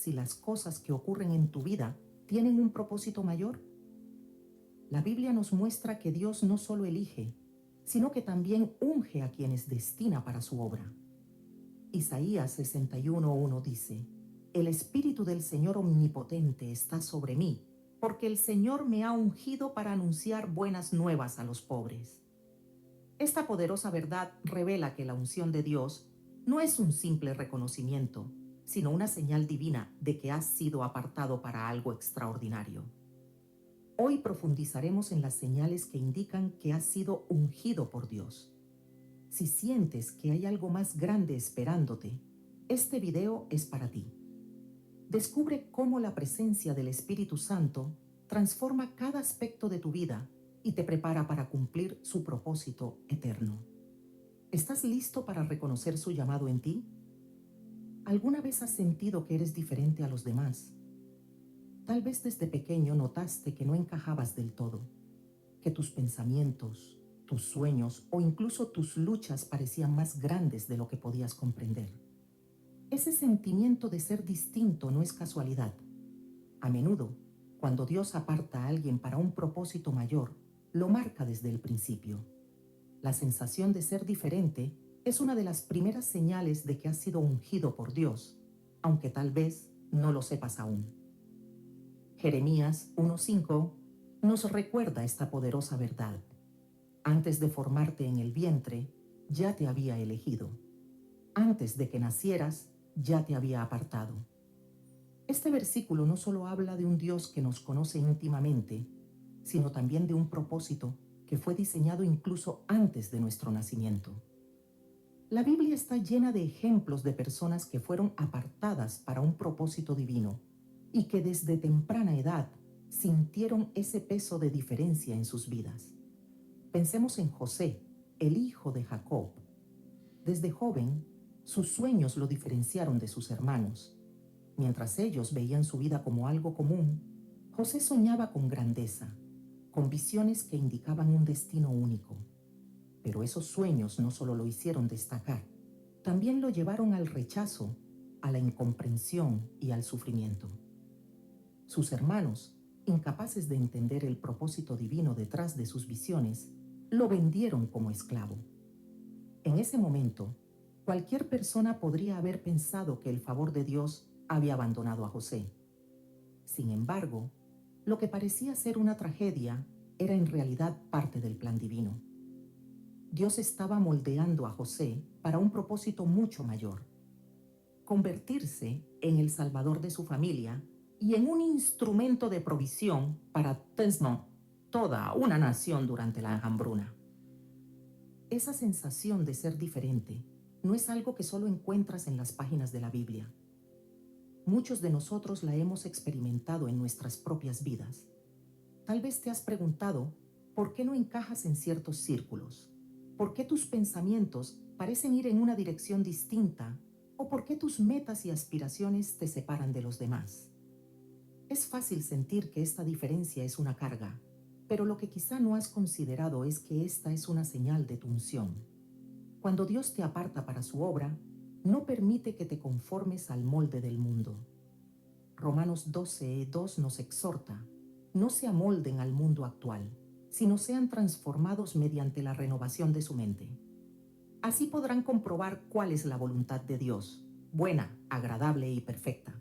si las cosas que ocurren en tu vida tienen un propósito mayor? La Biblia nos muestra que Dios no solo elige, sino que también unge a quienes destina para su obra. Isaías 61:1 dice: El Espíritu del Señor Omnipotente está sobre mí, porque el Señor me ha ungido para anunciar buenas nuevas a los pobres. Esta poderosa verdad revela que la unción de Dios no es un simple reconocimiento, sino una señal divina de que has sido apartado para algo extraordinario. Hoy profundizaremos en las señales que indican que has sido ungido por Dios. Si sientes que hay algo más grande esperándote, este video es para ti. Descubre cómo la presencia del Espíritu Santo transforma cada aspecto de tu vida y te prepara para cumplir su propósito eterno. ¿Estás listo para reconocer su llamado en ti? ¿Alguna vez has sentido que eres diferente a los demás? Tal vez desde pequeño notaste que no encajabas del todo, que tus pensamientos, tus sueños o incluso tus luchas parecían más grandes de lo que podías comprender. Ese sentimiento de ser distinto no es casualidad. A menudo, cuando Dios aparta a alguien para un propósito mayor, lo marca desde el principio. La sensación de ser diferente es una de las primeras señales de que has sido ungido por Dios, aunque tal vez no lo sepas aún. Jeremías 1:5 nos recuerda esta poderosa verdad. Antes de formarte en el vientre, ya te había elegido. Antes de que nacieras, ya te había apartado. Este versículo no solo habla de un Dios que nos conoce íntimamente, sino también de un propósito que fue diseñado incluso antes de nuestro nacimiento. La Biblia está llena de ejemplos de personas que fueron apartadas para un propósito divino y que desde temprana edad sintieron ese peso de diferencia en sus vidas. Pensemos en José, el hijo de Jacob. Desde joven, sus sueños lo diferenciaron de sus hermanos. Mientras ellos veían su vida como algo común, José soñaba con grandeza, con visiones que indicaban un destino único. Pero esos sueños no solo lo hicieron destacar, también lo llevaron al rechazo, a la incomprensión y al sufrimiento. Sus hermanos, incapaces de entender el propósito divino detrás de sus visiones, lo vendieron como esclavo. En ese momento, cualquier persona podría haber pensado que el favor de Dios había abandonado a José. Sin embargo, lo que parecía ser una tragedia era en realidad parte del plan divino. Dios estaba moldeando a José para un propósito mucho mayor: convertirse en el salvador de su familia y en un instrumento de provisión para toda una nación durante la hambruna. Esa sensación de ser diferente no es algo que solo encuentras en las páginas de la Biblia. Muchos de nosotros la hemos experimentado en nuestras propias vidas. Tal vez te has preguntado por qué no encajas en ciertos círculos, por qué tus pensamientos parecen ir en una dirección distinta o por qué tus metas y aspiraciones te separan de los demás. Es fácil sentir que esta diferencia es una carga, pero lo que quizá no has considerado es que esta es una señal de tu unción. Cuando Dios te aparta para su obra, no permite que te conformes al molde del mundo. Romanos 12:2 nos exhorta: no se amolden al mundo actual, sino sean transformados mediante la renovación de su mente. Así podrán comprobar cuál es la voluntad de Dios, buena, agradable y perfecta.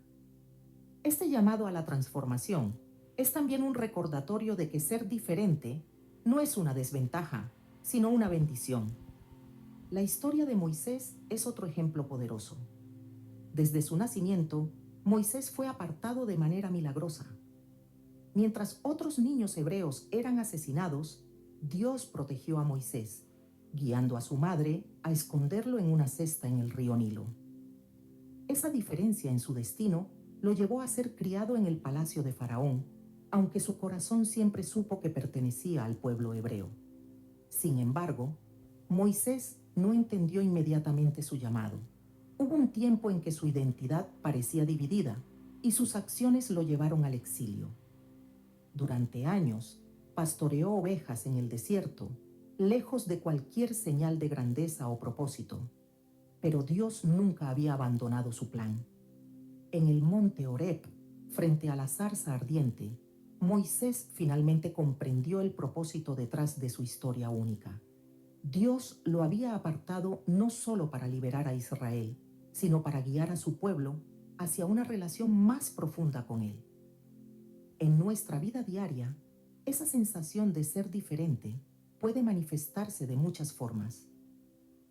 Este llamado a la transformación es también un recordatorio de que ser diferente no es una desventaja, sino una bendición. La historia de Moisés es otro ejemplo poderoso. Desde su nacimiento, Moisés fue apartado de manera milagrosa. Mientras otros niños hebreos eran asesinados, Dios protegió a Moisés, guiando a su madre a esconderlo en una cesta en el río Nilo. Esa diferencia en su destino lo llevó a ser criado en el palacio de Faraón, aunque su corazón siempre supo que pertenecía al pueblo hebreo. Sin embargo, Moisés no entendió inmediatamente su llamado. Hubo un tiempo en que su identidad parecía dividida y sus acciones lo llevaron al exilio. Durante años, pastoreó ovejas en el desierto, lejos de cualquier señal de grandeza o propósito. Pero Dios nunca había abandonado su plan. En el monte Horeb, frente a la zarza ardiente, Moisés finalmente comprendió el propósito detrás de su historia única. Dios lo había apartado no solo para liberar a Israel, sino para guiar a su pueblo hacia una relación más profunda con Él. En nuestra vida diaria, esa sensación de ser diferente puede manifestarse de muchas formas.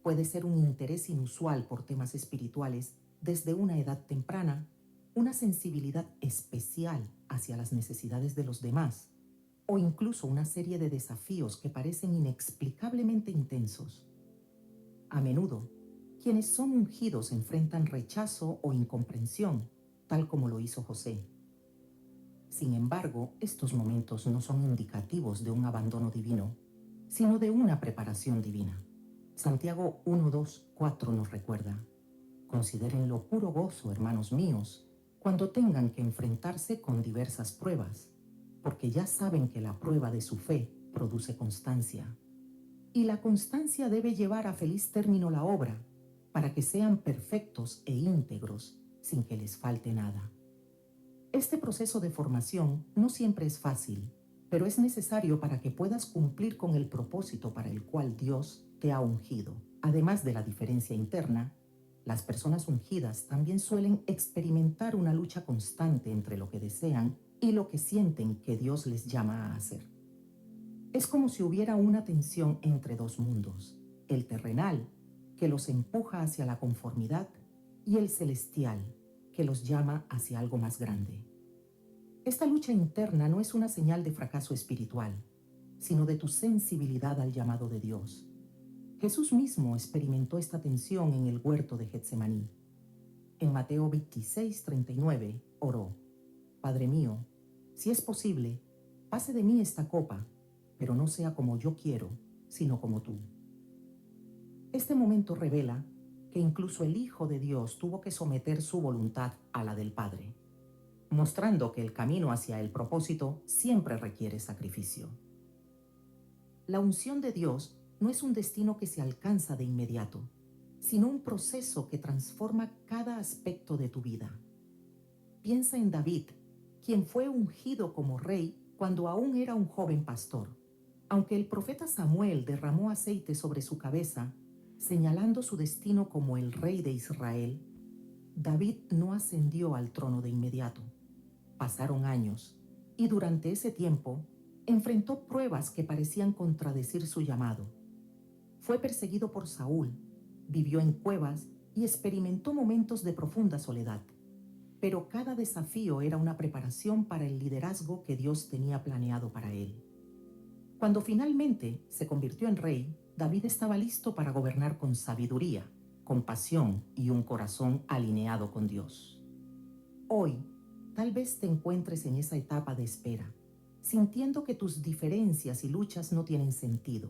Puede ser un interés inusual por temas espirituales desde una edad temprana, una sensibilidad especial hacia las necesidades de los demás, o incluso una serie de desafíos que parecen inexplicablemente intensos. A menudo, quienes son ungidos enfrentan rechazo o incomprensión, tal como lo hizo José. Sin embargo, estos momentos no son indicativos de un abandono divino, sino de una preparación divina. Santiago 1, 2, 4 nos recuerda: considérenlo puro gozo, hermanos míos, cuando tengan que enfrentarse con diversas pruebas, porque ya saben que la prueba de su fe produce constancia. Y la constancia debe llevar a feliz término la obra, para que sean perfectos e íntegros, sin que les falte nada. Este proceso de formación no siempre es fácil, pero es necesario para que puedas cumplir con el propósito para el cual Dios te ha ungido. Además de la diferencia interna, las personas ungidas también suelen experimentar una lucha constante entre lo que desean y lo que sienten que Dios les llama a hacer. Es como si hubiera una tensión entre dos mundos: el terrenal, que los empuja hacia la conformidad, y el celestial, que los llama hacia algo más grande. Esta lucha interna no es una señal de fracaso espiritual, sino de tu sensibilidad al llamado de Dios. Jesús mismo experimentó esta tensión en el huerto de Getsemaní. En Mateo 26:39 oró: Padre mío, si es posible, pase de mí esta copa, pero no sea como yo quiero, sino como tú. Este momento revela que incluso el Hijo de Dios tuvo que someter su voluntad a la del Padre, mostrando que el camino hacia el propósito siempre requiere sacrificio. La unción de Dios no es un destino que se alcanza de inmediato, sino un proceso que transforma cada aspecto de tu vida. Piensa en David, quien fue ungido como rey cuando aún era un joven pastor. Aunque el profeta Samuel derramó aceite sobre su cabeza, señalando su destino como el rey de Israel, David no ascendió al trono de inmediato. Pasaron años, y durante ese tiempo enfrentó pruebas que parecían contradecir su llamado. Fue perseguido por Saúl, vivió en cuevas y experimentó momentos de profunda soledad. Pero cada desafío era una preparación para el liderazgo que Dios tenía planeado para él. Cuando finalmente se convirtió en rey, David estaba listo para gobernar con sabiduría, compasión y un corazón alineado con Dios. Hoy, tal vez te encuentres en esa etapa de espera, sintiendo que tus diferencias y luchas no tienen sentido.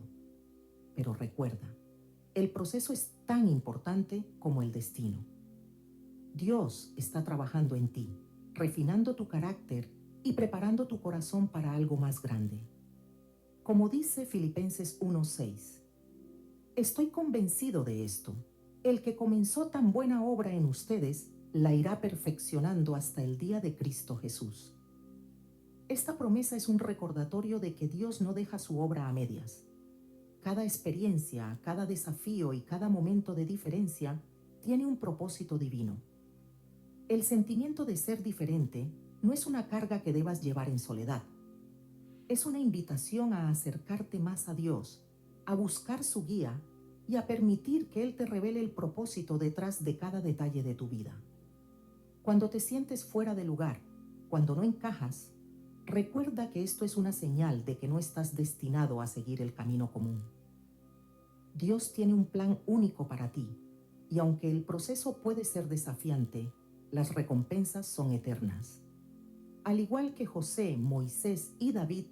Pero recuerda, el proceso es tan importante como el destino. Dios está trabajando en ti, refinando tu carácter y preparando tu corazón para algo más grande. Como dice Filipenses 1:6, estoy convencido de esto: el que comenzó tan buena obra en ustedes la irá perfeccionando hasta el día de Cristo Jesús. Esta promesa es un recordatorio de que Dios no deja su obra a medias. Cada experiencia, cada desafío y cada momento de diferencia tiene un propósito divino. El sentimiento de ser diferente no es una carga que debas llevar en soledad. Es una invitación a acercarte más a Dios, a buscar su guía y a permitir que Él te revele el propósito detrás de cada detalle de tu vida. Cuando te sientes fuera de lugar, cuando no encajas, recuerda que esto es una señal de que no estás destinado a seguir el camino común. Dios tiene un plan único para ti, y aunque el proceso puede ser desafiante, las recompensas son eternas. Al igual que José, Moisés y David,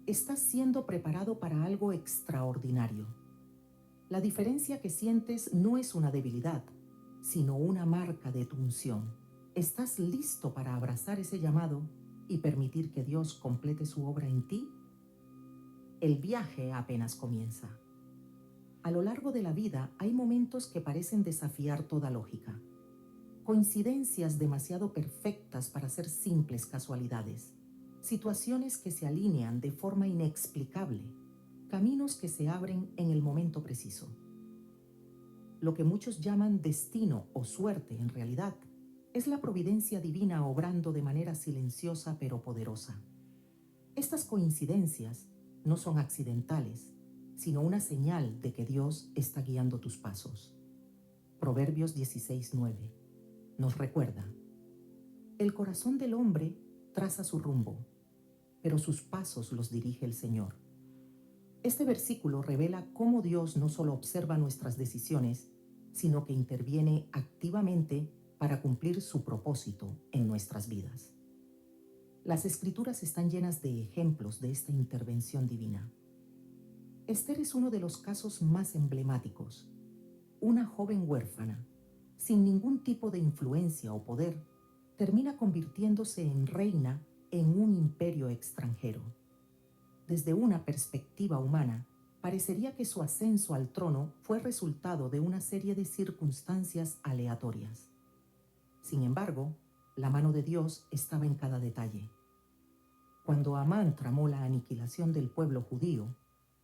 estás siendo preparado para algo extraordinario. La diferencia que sientes no es una debilidad, sino una marca de tu unción. ¿Estás listo para abrazar ese llamado y permitir que Dios complete su obra en ti? El viaje apenas comienza. A lo largo de la vida hay momentos que parecen desafiar toda lógica, coincidencias demasiado perfectas para ser simples casualidades, situaciones que se alinean de forma inexplicable, caminos que se abren en el momento preciso. Lo que muchos llaman destino o suerte en realidad es la providencia divina obrando de manera silenciosa pero poderosa. Estas coincidencias no son accidentales, sino una señal de que Dios está guiando tus pasos. Proverbios 16:9 nos recuerda: el corazón del hombre traza su rumbo, pero sus pasos los dirige el Señor. Este versículo revela cómo Dios no solo observa nuestras decisiones, sino que interviene activamente para cumplir su propósito en nuestras vidas. Las Escrituras están llenas de ejemplos de esta intervención divina. Esther es uno de los casos más emblemáticos. Una joven huérfana, sin ningún tipo de influencia o poder, termina convirtiéndose en reina en un imperio extranjero. Desde una perspectiva humana, parecería que su ascenso al trono fue resultado de una serie de circunstancias aleatorias. Sin embargo, la mano de Dios estaba en cada detalle. Cuando Amán tramó la aniquilación del pueblo judío,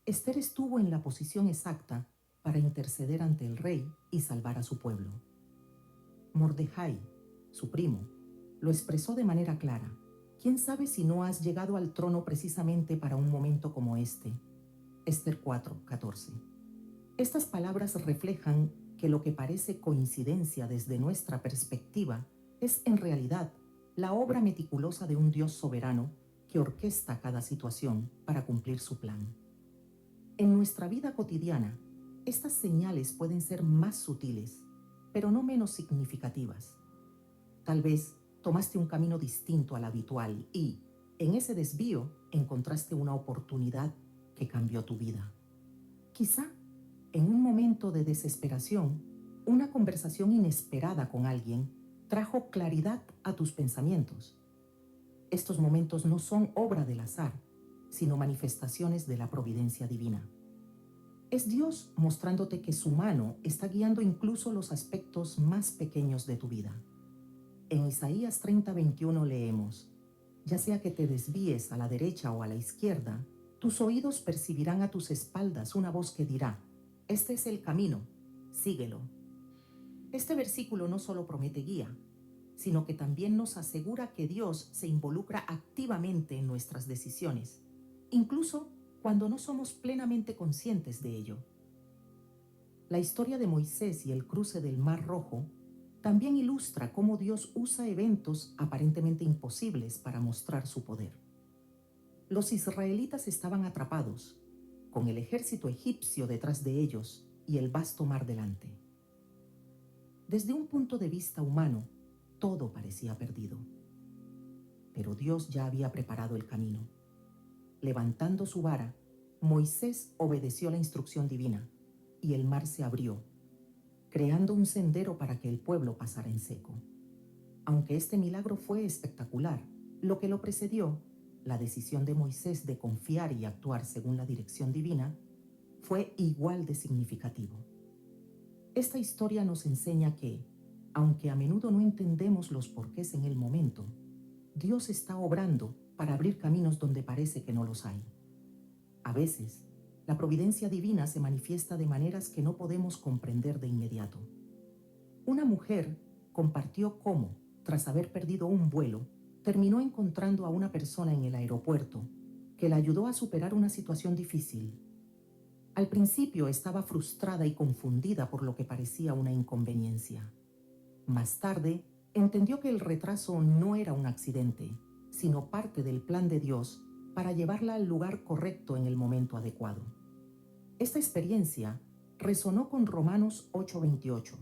Esther estuvo en la posición exacta para interceder ante el rey y salvar a su pueblo. Mordejai, su primo, lo expresó de manera clara: ¿quién sabe si no has llegado al trono precisamente para un momento como este? Esther 4:14. Estas palabras reflejan que lo que parece coincidencia desde nuestra perspectiva es en realidad la obra meticulosa de un Dios soberano que orquesta cada situación para cumplir su plan. En nuestra vida cotidiana, estas señales pueden ser más sutiles, pero no menos significativas. Tal vez tomaste un camino distinto al habitual y, en ese desvío, encontraste una oportunidad que cambió tu vida. Quizá, en un momento de desesperación, una conversación inesperada con alguien trajo claridad a tus pensamientos. Estos momentos no son obra del azar, sino manifestaciones de la providencia divina. Es Dios mostrándote que su mano está guiando incluso los aspectos más pequeños de tu vida. En Isaías 30:21 leemos: ya sea que te desvíes a la derecha o a la izquierda, tus oídos percibirán a tus espaldas una voz que dirá: este es el camino, síguelo. Este versículo no solo promete guía, sino que también nos asegura que Dios se involucra activamente en nuestras decisiones, incluso cuando no somos plenamente conscientes de ello. La historia de Moisés y el cruce del Mar Rojo también ilustra cómo Dios usa eventos aparentemente imposibles para mostrar su poder. Los israelitas estaban atrapados, con el ejército egipcio detrás de ellos y el vasto mar delante. Desde un punto de vista humano, todo parecía perdido. Pero Dios ya había preparado el camino. Levantando su vara, Moisés obedeció la instrucción divina y el mar se abrió, creando un sendero para que el pueblo pasara en seco. Aunque este milagro fue espectacular, lo que lo precedió, la decisión de Moisés de confiar y actuar según la dirección divina, fue igual de significativo. Esta historia nos enseña que, aunque a menudo no entendemos los porqués en el momento, Dios está obrando para abrir caminos donde parece que no los hay. A veces, la providencia divina se manifiesta de maneras que no podemos comprender de inmediato. Una mujer compartió cómo, tras haber perdido un vuelo, terminó encontrando a una persona en el aeropuerto que la ayudó a superar una situación difícil. Al principio estaba frustrada y confundida por lo que parecía una inconveniencia. Más tarde, entendió que el retraso no era un accidente, sino parte del plan de Dios para llevarla al lugar correcto en el momento adecuado. Esta experiencia resonó con Romanos 8:28.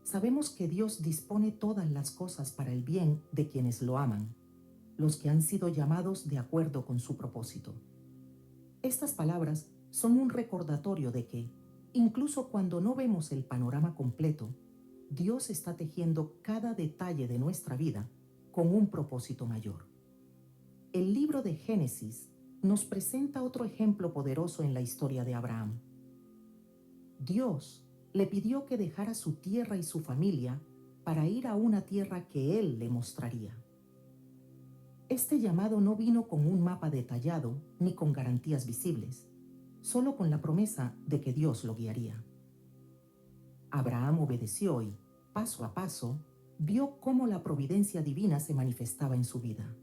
Sabemos que Dios dispone todas las cosas para el bien de quienes lo aman, los que han sido llamados de acuerdo con su propósito. Estas palabras son un recordatorio de que, incluso cuando no vemos el panorama completo, Dios está tejiendo cada detalle de nuestra vida con un propósito mayor. El libro de Génesis nos presenta otro ejemplo poderoso en la historia de Abraham. Dios le pidió que dejara su tierra y su familia para ir a una tierra que Él le mostraría. Este llamado no vino con un mapa detallado ni con garantías visibles, solo con la promesa de que Dios lo guiaría. Abraham obedeció y, paso a paso, vio cómo la providencia divina se manifestaba en su vida.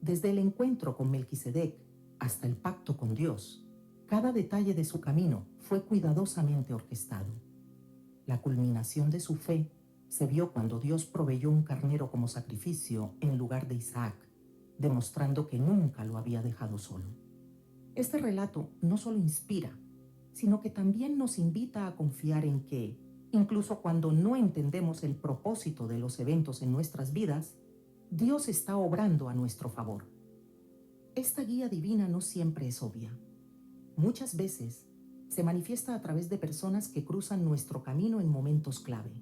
Desde el encuentro con Melquisedec hasta el pacto con Dios, cada detalle de su camino fue cuidadosamente orquestado. La culminación de su fe se vio cuando Dios proveyó un carnero como sacrificio en lugar de Isaac, demostrando que nunca lo había dejado solo. Este relato no solo inspira, sino que también nos invita a confiar en que, incluso cuando no entendemos el propósito de los eventos en nuestras vidas, Dios está obrando a nuestro favor. Esta guía divina no siempre es obvia. Muchas veces se manifiesta a través de personas que cruzan nuestro camino en momentos clave.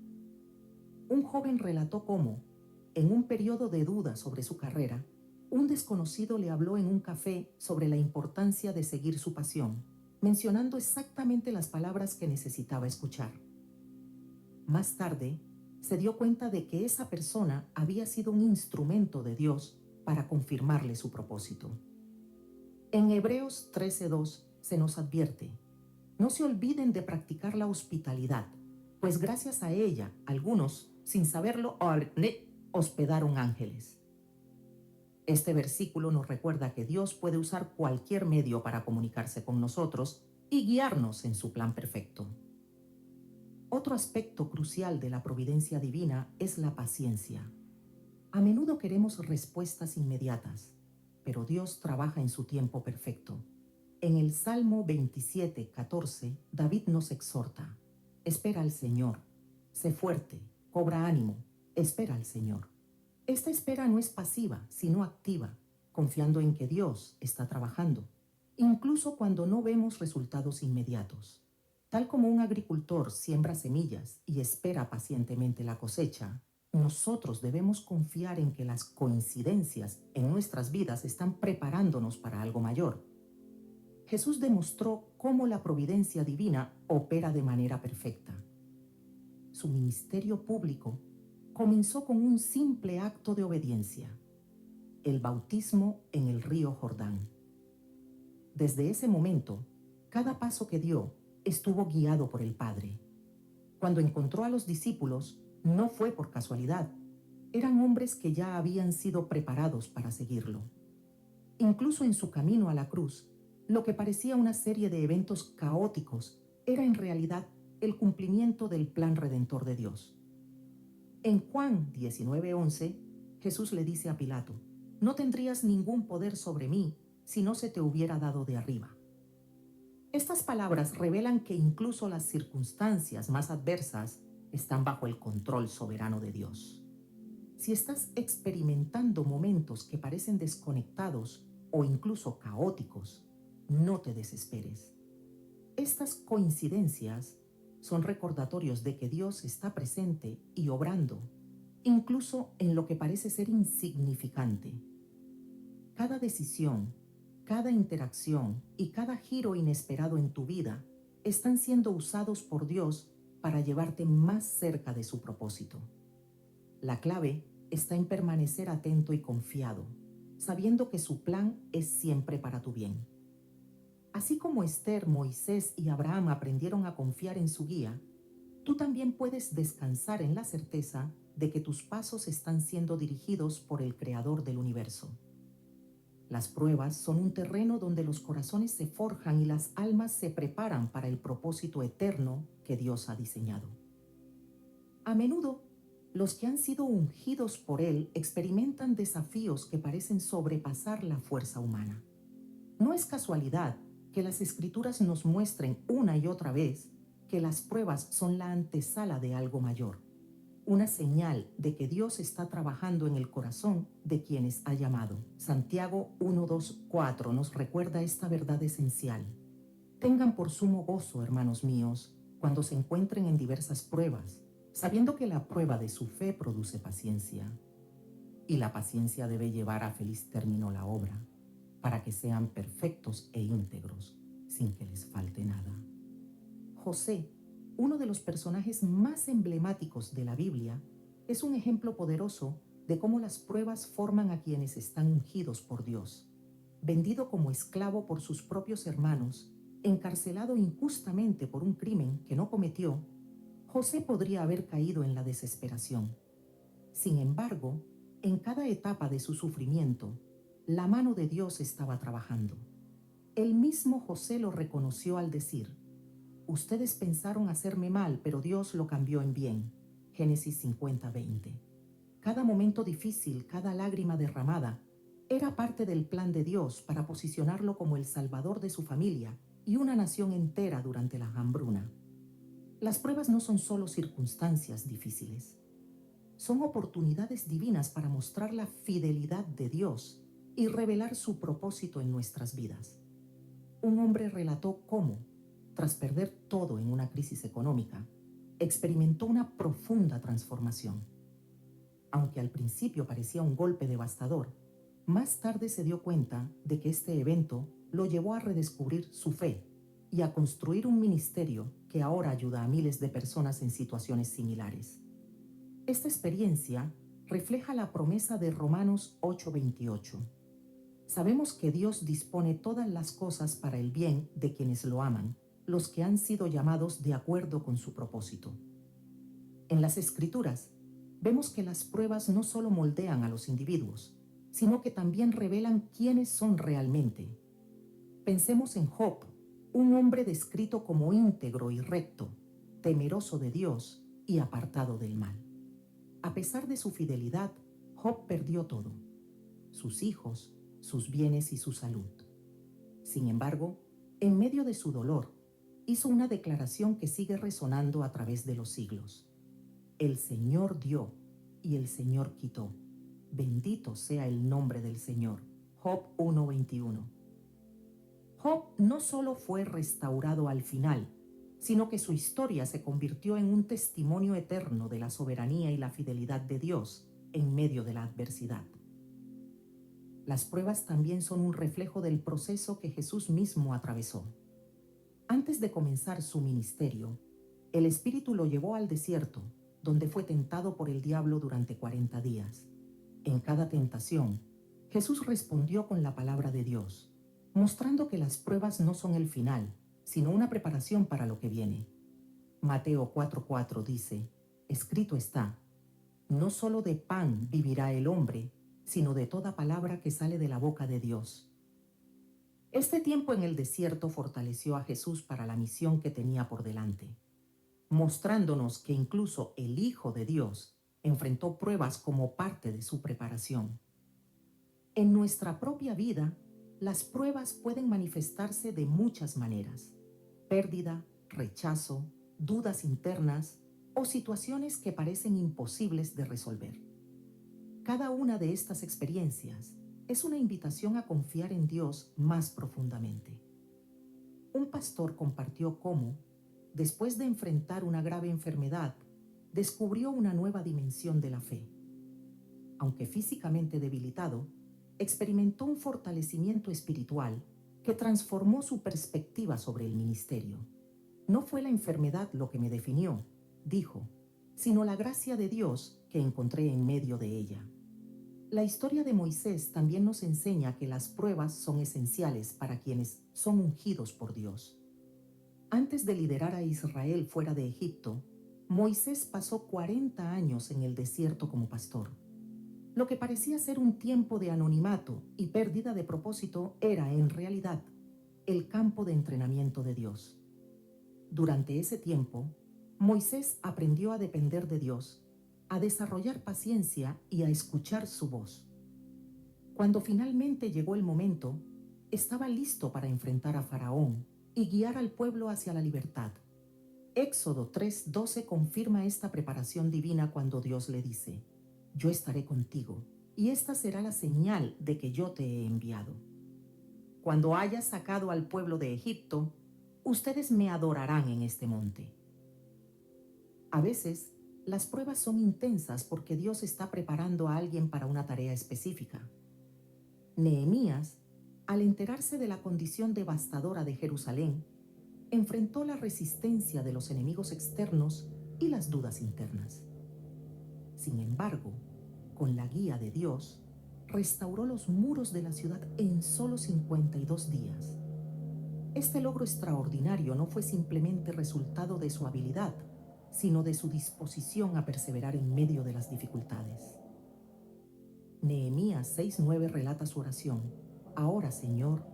Un joven relató cómo, en un periodo de duda sobre su carrera, un desconocido le habló en un café sobre la importancia de seguir su pasión, mencionando exactamente las palabras que necesitaba escuchar. Más tarde, se dio cuenta de que esa persona había sido un instrumento de Dios para confirmarle su propósito. En Hebreos 13:2 se nos advierte: no se olviden de practicar la hospitalidad, pues gracias a ella, algunos, sin saberlo, hospedaron ángeles. Este versículo nos recuerda que Dios puede usar cualquier medio para comunicarse con nosotros y guiarnos en su plan perfecto. Otro aspecto crucial de la providencia divina es la paciencia. A menudo queremos respuestas inmediatas, pero Dios trabaja en su tiempo perfecto. En el Salmo 27:14, David nos exhorta: espera al Señor, sé fuerte, cobra ánimo, espera al Señor. Esta espera no es pasiva, sino activa, confiando en que Dios está trabajando, incluso cuando no vemos resultados inmediatos. Tal como un agricultor siembra semillas y espera pacientemente la cosecha, nosotros debemos confiar en que las coincidencias en nuestras vidas están preparándonos para algo mayor. Jesús demostró cómo la providencia divina opera de manera perfecta. Su ministerio público comenzó con un simple acto de obediencia: el bautismo en el río Jordán. Desde ese momento, cada paso que dio estuvo guiado por el Padre. Cuando encontró a los discípulos, no fue por casualidad. Eran hombres que ya habían sido preparados para seguirlo. Incluso en su camino a la cruz, lo que parecía una serie de eventos caóticos era en realidad el cumplimiento del plan redentor de Dios. En Juan 19:11, Jesús le dice a Pilato: no tendrías ningún poder sobre mí si no se te hubiera dado de arriba. Estas palabras revelan que incluso las circunstancias más adversas están bajo el control soberano de Dios. Si estás experimentando momentos que parecen desconectados o incluso caóticos, no te desesperes. Estas coincidencias son recordatorios de que Dios está presente y obrando, incluso en lo que parece ser insignificante. Cada decisión, cada interacción y cada giro inesperado en tu vida están siendo usados por Dios para llevarte más cerca de su propósito. La clave está en permanecer atento y confiado, sabiendo que su plan es siempre para tu bien. Así como Esther, Moisés y Abraham aprendieron a confiar en su guía, tú también puedes descansar en la certeza de que tus pasos están siendo dirigidos por el Creador del universo. Las pruebas son un terreno donde los corazones se forjan y las almas se preparan para el propósito eterno que Dios ha diseñado. A menudo, los que han sido ungidos por Él experimentan desafíos que parecen sobrepasar la fuerza humana. No es casualidad que las Escrituras nos muestren una y otra vez que las pruebas son la antesala de algo mayor, una señal de que Dios está trabajando en el corazón de quienes ha llamado. Santiago 1:2-4 nos recuerda esta verdad esencial. Tengan por sumo gozo, hermanos míos, cuando se encuentren en diversas pruebas, sabiendo que la prueba de su fe produce paciencia, y la paciencia debe llevar a feliz término la obra, para que sean perfectos e íntegros, sin que les falte nada. José, uno de los personajes más emblemáticos de la Biblia, Es un ejemplo poderoso de cómo las pruebas forman a quienes están ungidos por Dios. Vendido como esclavo por sus propios hermanos, encarcelado injustamente por un crimen que no cometió, José podría haber caído en la desesperación. Sin embargo, en cada etapa de su sufrimiento, la mano de Dios estaba trabajando. El mismo José lo reconoció al decir: ustedes pensaron hacerme mal, pero Dios lo cambió en bien. Génesis 50:20. Cada momento difícil, cada lágrima derramada, era parte del plan de Dios para posicionarlo como el salvador de su familia y una nación entera durante la hambruna. Las pruebas no son solo circunstancias difíciles, son oportunidades divinas para mostrar la fidelidad de Dios y revelar su propósito en nuestras vidas. Un hombre relató cómo, tras perder todo en una crisis económica, experimentó una profunda transformación. Aunque al principio parecía un golpe devastador, más tarde se dio cuenta de que este evento lo llevó a redescubrir su fe y a construir un ministerio que ahora ayuda a miles de personas en situaciones similares. Esta experiencia refleja la promesa de Romanos 8:28. Sabemos que Dios dispone todas las cosas para el bien de quienes lo aman, los que han sido llamados de acuerdo con su propósito. En las Escrituras, vemos que las pruebas no solo moldean a los individuos, sino que también revelan quiénes son realmente. Pensemos en Job, un hombre descrito como íntegro y recto, temeroso de Dios y apartado del mal. A pesar de su fidelidad, Job perdió todo: sus hijos, sus bienes y su salud. Sin embargo, en medio de su dolor, hizo una declaración que sigue resonando a través de los siglos: el Señor dio y el Señor quitó. Bendito sea el nombre del Señor. Job 1:21. Job no solo fue restaurado al final, sino que su historia se convirtió en un testimonio eterno de la soberanía y la fidelidad de Dios en medio de la adversidad. Las pruebas también son un reflejo del proceso que Jesús mismo atravesó. Antes de comenzar su ministerio, el Espíritu lo llevó al desierto, donde fue tentado por el diablo durante 40 días. En cada tentación, Jesús respondió con la palabra de Dios, mostrando que las pruebas no son el final, sino una preparación para lo que viene. Mateo 4:4 dice: escrito está, no solo de pan vivirá el hombre, sino de toda palabra que sale de la boca de Dios. Este tiempo en el desierto fortaleció a Jesús para la misión que tenía por delante, mostrándonos que incluso el Hijo de Dios enfrentó pruebas como parte de su preparación. En nuestra propia vida, las pruebas pueden manifestarse de muchas maneras: pérdida, rechazo, dudas internas o situaciones que parecen imposibles de resolver. Cada una de estas experiencias es una invitación a confiar en Dios más profundamente. Un pastor compartió cómo, después de enfrentar una grave enfermedad, descubrió una nueva dimensión de la fe. Aunque físicamente debilitado, experimentó un fortalecimiento espiritual que transformó su perspectiva sobre el ministerio. No fue la enfermedad lo que me definió, dijo, sino la gracia de Dios que encontré en medio de ella. La historia de Moisés también nos enseña que las pruebas son esenciales para quienes son ungidos por Dios. Antes de liderar a Israel fuera de Egipto, Moisés pasó 40 años en el desierto como pastor. Lo que parecía ser un tiempo de anonimato y pérdida de propósito era, en realidad, el campo de entrenamiento de Dios. Durante ese tiempo, Moisés aprendió a depender de Dios, a desarrollar paciencia y a escuchar su voz. Cuando finalmente llegó el momento, estaba listo para enfrentar a Faraón y guiar al pueblo hacia la libertad. Éxodo 3:12 confirma esta preparación divina cuando Dios le dice: yo estaré contigo, y esta será la señal de que yo te he enviado. Cuando hayas sacado al pueblo de Egipto, ustedes me adorarán en este monte. A veces, las pruebas son intensas porque Dios está preparando a alguien para una tarea específica. Nehemías, al enterarse de la condición devastadora de Jerusalén, enfrentó la resistencia de los enemigos externos y las dudas internas. Sin embargo, con la guía de Dios, restauró los muros de la ciudad en solo 52 días. Este logro extraordinario no fue simplemente resultado de su habilidad, sino de su disposición a perseverar en medio de las dificultades. Nehemías 6:9 relata su oración: Ahora, Señor,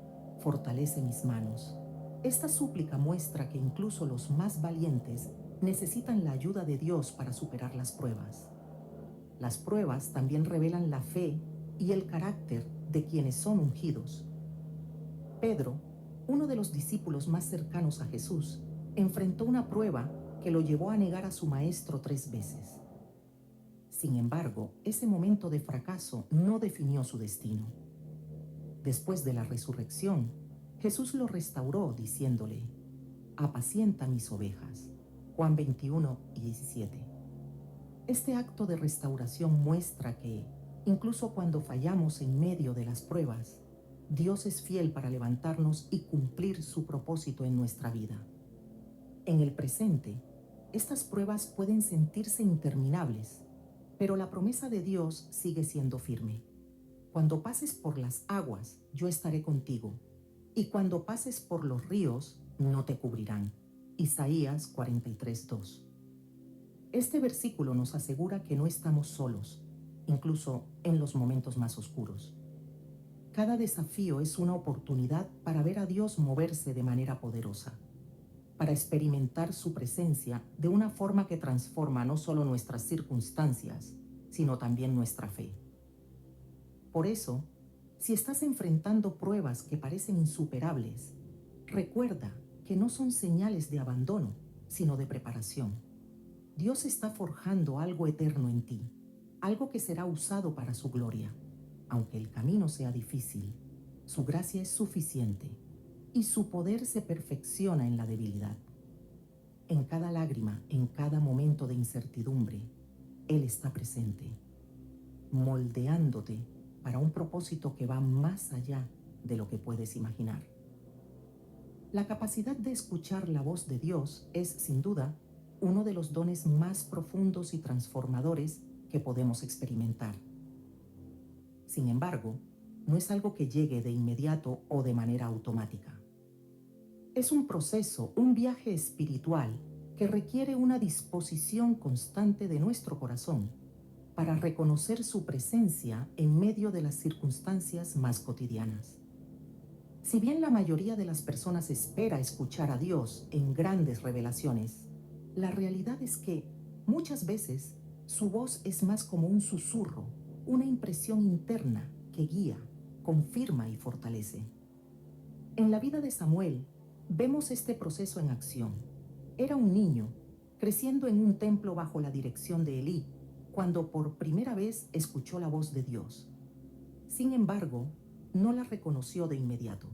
fortalece mis manos. Esta súplica muestra que incluso los más valientes necesitan la ayuda de Dios para superar las pruebas. Las pruebas también revelan la fe y el carácter de quienes son ungidos. Pedro, uno de los discípulos más cercanos a Jesús, enfrentó una prueba que lo llevó a negar a su maestro 3 veces. Sin embargo, ese momento de fracaso no definió su destino. Después de la resurrección, Jesús lo restauró diciéndole: Apacienta mis ovejas. Juan 21:17. Este acto de restauración muestra que, incluso cuando fallamos en medio de las pruebas, Dios es fiel para levantarnos y cumplir su propósito en nuestra vida. En el presente, estas pruebas pueden sentirse interminables, pero la promesa de Dios sigue siendo firme. Cuando pases por las aguas, yo estaré contigo, y cuando pases por los ríos, no te cubrirán. Isaías 43:2. Este versículo nos asegura que no estamos solos, incluso en los momentos más oscuros. Cada desafío es una oportunidad para ver a Dios moverse de manera poderosa, para experimentar su presencia de una forma que transforma no solo nuestras circunstancias, sino también nuestra fe. Por eso, si estás enfrentando pruebas que parecen insuperables, recuerda que no son señales de abandono, sino de preparación. Dios está forjando algo eterno en ti, algo que será usado para su gloria. Aunque el camino sea difícil, su gracia es suficiente y su poder se perfecciona en la debilidad. En cada lágrima, en cada momento de incertidumbre, Él está presente, moldeándote para un propósito que va más allá de lo que puedes imaginar. La capacidad de escuchar la voz de Dios es, sin duda, uno de los dones más profundos y transformadores que podemos experimentar. Sin embargo, no es algo que llegue de inmediato o de manera automática. Es un proceso, un viaje espiritual que requiere una disposición constante de nuestro corazón para reconocer su presencia en medio de las circunstancias más cotidianas. Si bien la mayoría de las personas espera escuchar a Dios en grandes revelaciones, la realidad es que, muchas veces, su voz es más como un susurro, una impresión interna que guía, confirma y fortalece. En la vida de Samuel, vemos este proceso en acción. Era un niño, creciendo en un templo bajo la dirección de Elí, cuando por primera vez escuchó la voz de Dios. Sin embargo, no la reconoció de inmediato.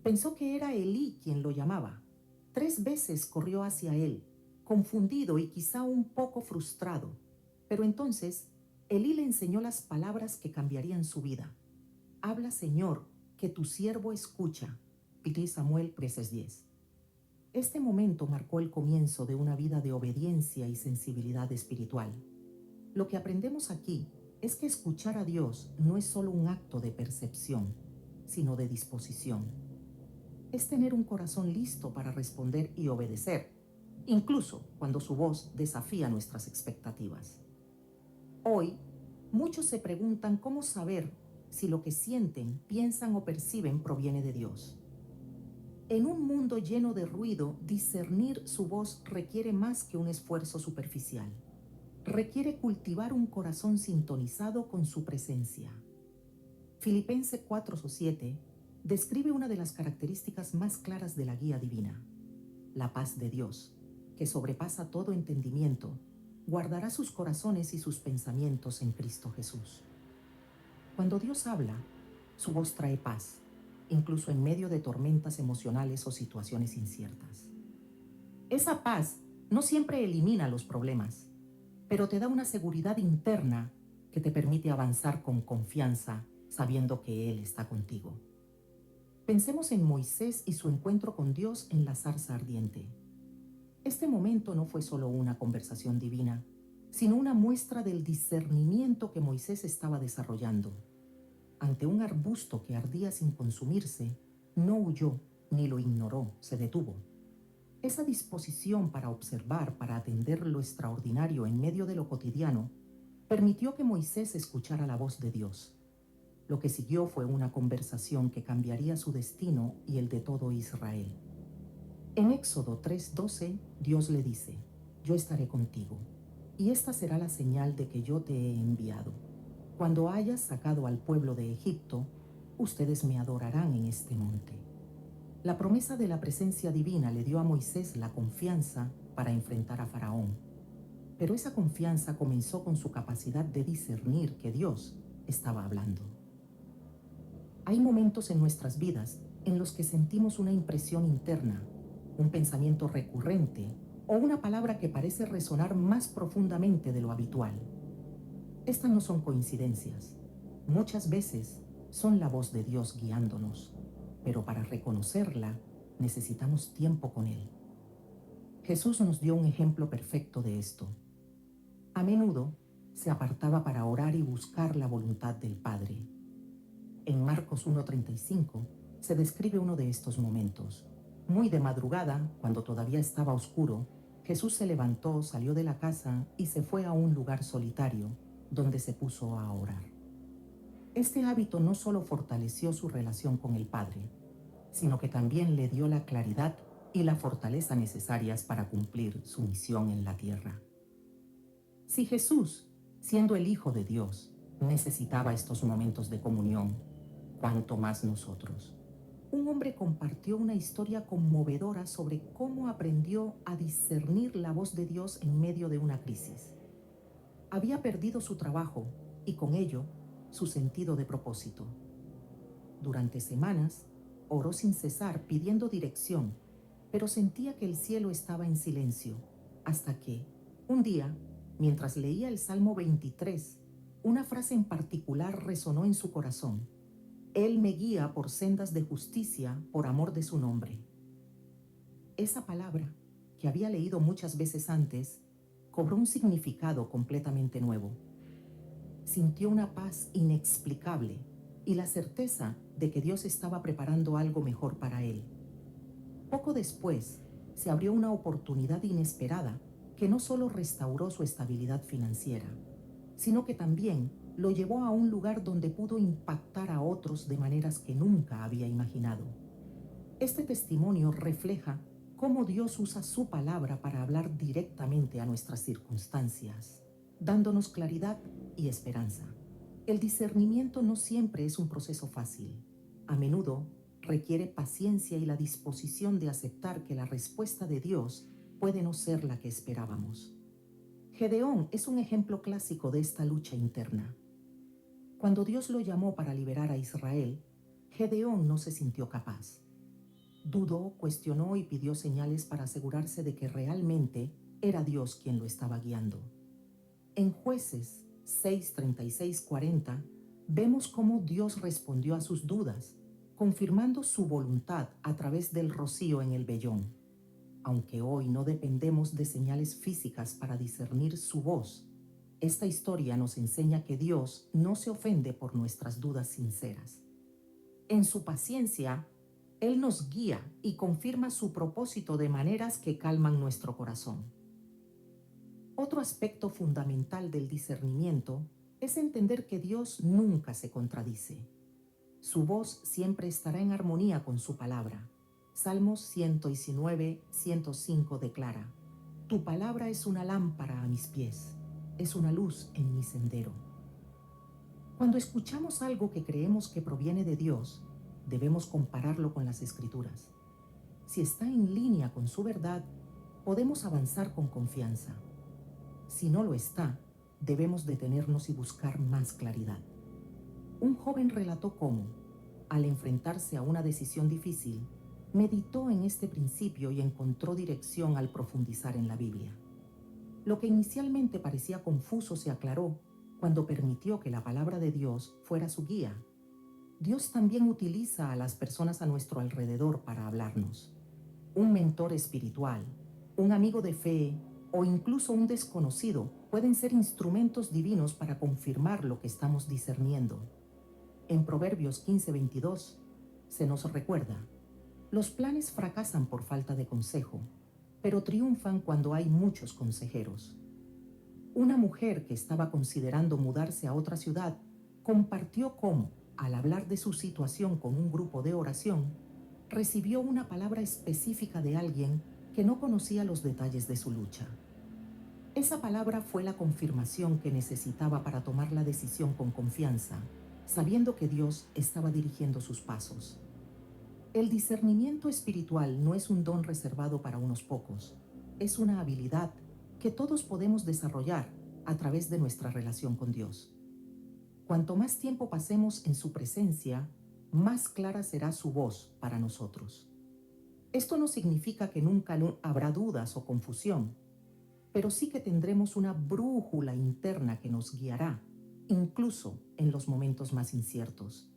Pensó que era Elí quien lo llamaba. 3 veces corrió hacia él, confundido y quizá un poco frustrado. Pero entonces, Elí le enseñó las palabras que cambiarían su vida. Habla, Señor, que tu siervo escucha. 1 Samuel 3:10. Este momento marcó el comienzo de una vida de obediencia y sensibilidad espiritual. Lo que aprendemos aquí es que escuchar a Dios no es solo un acto de percepción, sino de disposición. Es tener un corazón listo para responder y obedecer, incluso cuando su voz desafía nuestras expectativas. Hoy, muchos se preguntan cómo saber si lo que sienten, piensan o perciben proviene de Dios. En un mundo lleno de ruido, discernir su voz requiere más que un esfuerzo superficial. Requiere cultivar un corazón sintonizado con su presencia. Filipenses 4:7 describe una de las características más claras de la guía divina: la paz de Dios, que sobrepasa todo entendimiento, guardará sus corazones y sus pensamientos en Cristo Jesús. Cuando Dios habla, su voz trae paz, incluso en medio de tormentas emocionales o situaciones inciertas. Esa paz no siempre elimina los problemas, pero te da una seguridad interna que te permite avanzar con confianza, sabiendo que Él está contigo. Pensemos en Moisés y su encuentro con Dios en la zarza ardiente. Este momento no fue solo una conversación divina, sino una muestra del discernimiento que Moisés estaba desarrollando. Ante un arbusto que ardía sin consumirse, no huyó ni lo ignoró, se detuvo. Esa disposición para observar, para atender lo extraordinario en medio de lo cotidiano, permitió que Moisés escuchara la voz de Dios. Lo que siguió fue una conversación que cambiaría su destino y el de todo Israel. En Éxodo 3:12, Dios le dice: yo estaré contigo, y esta será la señal de que yo te he enviado. Cuando hayas sacado al pueblo de Egipto, ustedes me adorarán en este monte. La promesa de la presencia divina le dio a Moisés la confianza para enfrentar a Faraón. Pero esa confianza comenzó con su capacidad de discernir que Dios estaba hablando. Hay momentos en nuestras vidas en los que sentimos una impresión interna, un pensamiento recurrente o una palabra que parece resonar más profundamente de lo habitual. Estas no son coincidencias. Muchas veces son la voz de Dios guiándonos, pero para reconocerla necesitamos tiempo con Él. Jesús nos dio un ejemplo perfecto de esto. A menudo se apartaba para orar y buscar la voluntad del Padre. En Marcos 1:35 se describe uno de estos momentos. Muy de madrugada, cuando todavía estaba oscuro, Jesús se levantó, salió de la casa y se fue a un lugar solitario, donde se puso a orar. Este hábito no solo fortaleció su relación con el Padre, sino que también le dio la claridad y la fortaleza necesarias para cumplir su misión en la tierra. Si Jesús, siendo el Hijo de Dios, necesitaba estos momentos de comunión, ¿cuánto más nosotros? Un hombre compartió una historia conmovedora sobre cómo aprendió a discernir la voz de Dios en medio de una crisis. Había perdido su trabajo y con ello su sentido de propósito. Durante semanas oró sin cesar pidiendo dirección, pero sentía que el cielo estaba en silencio, hasta que, un día, mientras leía el Salmo 23, una frase en particular resonó en su corazón: Él me guía por sendas de justicia por amor de su nombre. Esa palabra, que había leído muchas veces antes, cobró un significado completamente nuevo. Sintió una paz inexplicable y la certeza de que Dios estaba preparando algo mejor para él. Poco después, se abrió una oportunidad inesperada que no solo restauró su estabilidad financiera, sino que también lo llevó a un lugar donde pudo impactar a otros de maneras que nunca había imaginado. Este testimonio refleja cómo Dios usa su palabra para hablar directamente a nuestras circunstancias, dándonos claridad y esperanza. El discernimiento no siempre es un proceso fácil. A menudo requiere paciencia y la disposición de aceptar que la respuesta de Dios puede no ser la que esperábamos. Gedeón es un ejemplo clásico de esta lucha interna. Cuando Dios lo llamó para liberar a Israel, Gedeón no se sintió capaz. Dudó, cuestionó y pidió señales para asegurarse de que realmente era Dios quien lo estaba guiando. En Jueces 6:36-40 vemos cómo Dios respondió a sus dudas, confirmando su voluntad a través del rocío en el vellón. Aunque hoy no dependemos de señales físicas para discernir su voz, esta historia nos enseña que Dios no se ofende por nuestras dudas sinceras. En su paciencia, Él nos guía y confirma su propósito de maneras que calman nuestro corazón. Otro aspecto fundamental del discernimiento es entender que Dios nunca se contradice. Su voz siempre estará en armonía con su palabra. Salmos 119:105 declara: Tu palabra es una lámpara a mis pies, es una luz en mi sendero. Cuando escuchamos algo que creemos que proviene de Dios, debemos compararlo con las Escrituras. Si está en línea con su verdad, podemos avanzar con confianza. Si no lo está, debemos detenernos y buscar más claridad. Un joven relató cómo, al enfrentarse a una decisión difícil, meditó en este principio y encontró dirección al profundizar en la Biblia. Lo que inicialmente parecía confuso se aclaró cuando permitió que la palabra de Dios fuera su guía. Dios también utiliza a las personas a nuestro alrededor para hablarnos. Un mentor espiritual, un amigo de fe o incluso un desconocido pueden ser instrumentos divinos para confirmar lo que estamos discerniendo. En Proverbios 15:22 se nos recuerda: los planes fracasan por falta de consejo, pero triunfan cuando hay muchos consejeros. Una mujer que estaba considerando mudarse a otra ciudad compartió cómo, al hablar de su situación con un grupo de oración, recibió una palabra específica de alguien que no conocía los detalles de su lucha. Esa palabra fue la confirmación que necesitaba para tomar la decisión con confianza, sabiendo que Dios estaba dirigiendo sus pasos. El discernimiento espiritual no es un don reservado para unos pocos, es una habilidad que todos podemos desarrollar a través de nuestra relación con Dios. Cuanto más tiempo pasemos en su presencia, más clara será su voz para nosotros. Esto no significa que nunca habrá dudas o confusión, pero sí que tendremos una brújula interna que nos guiará, incluso en los momentos más inciertos.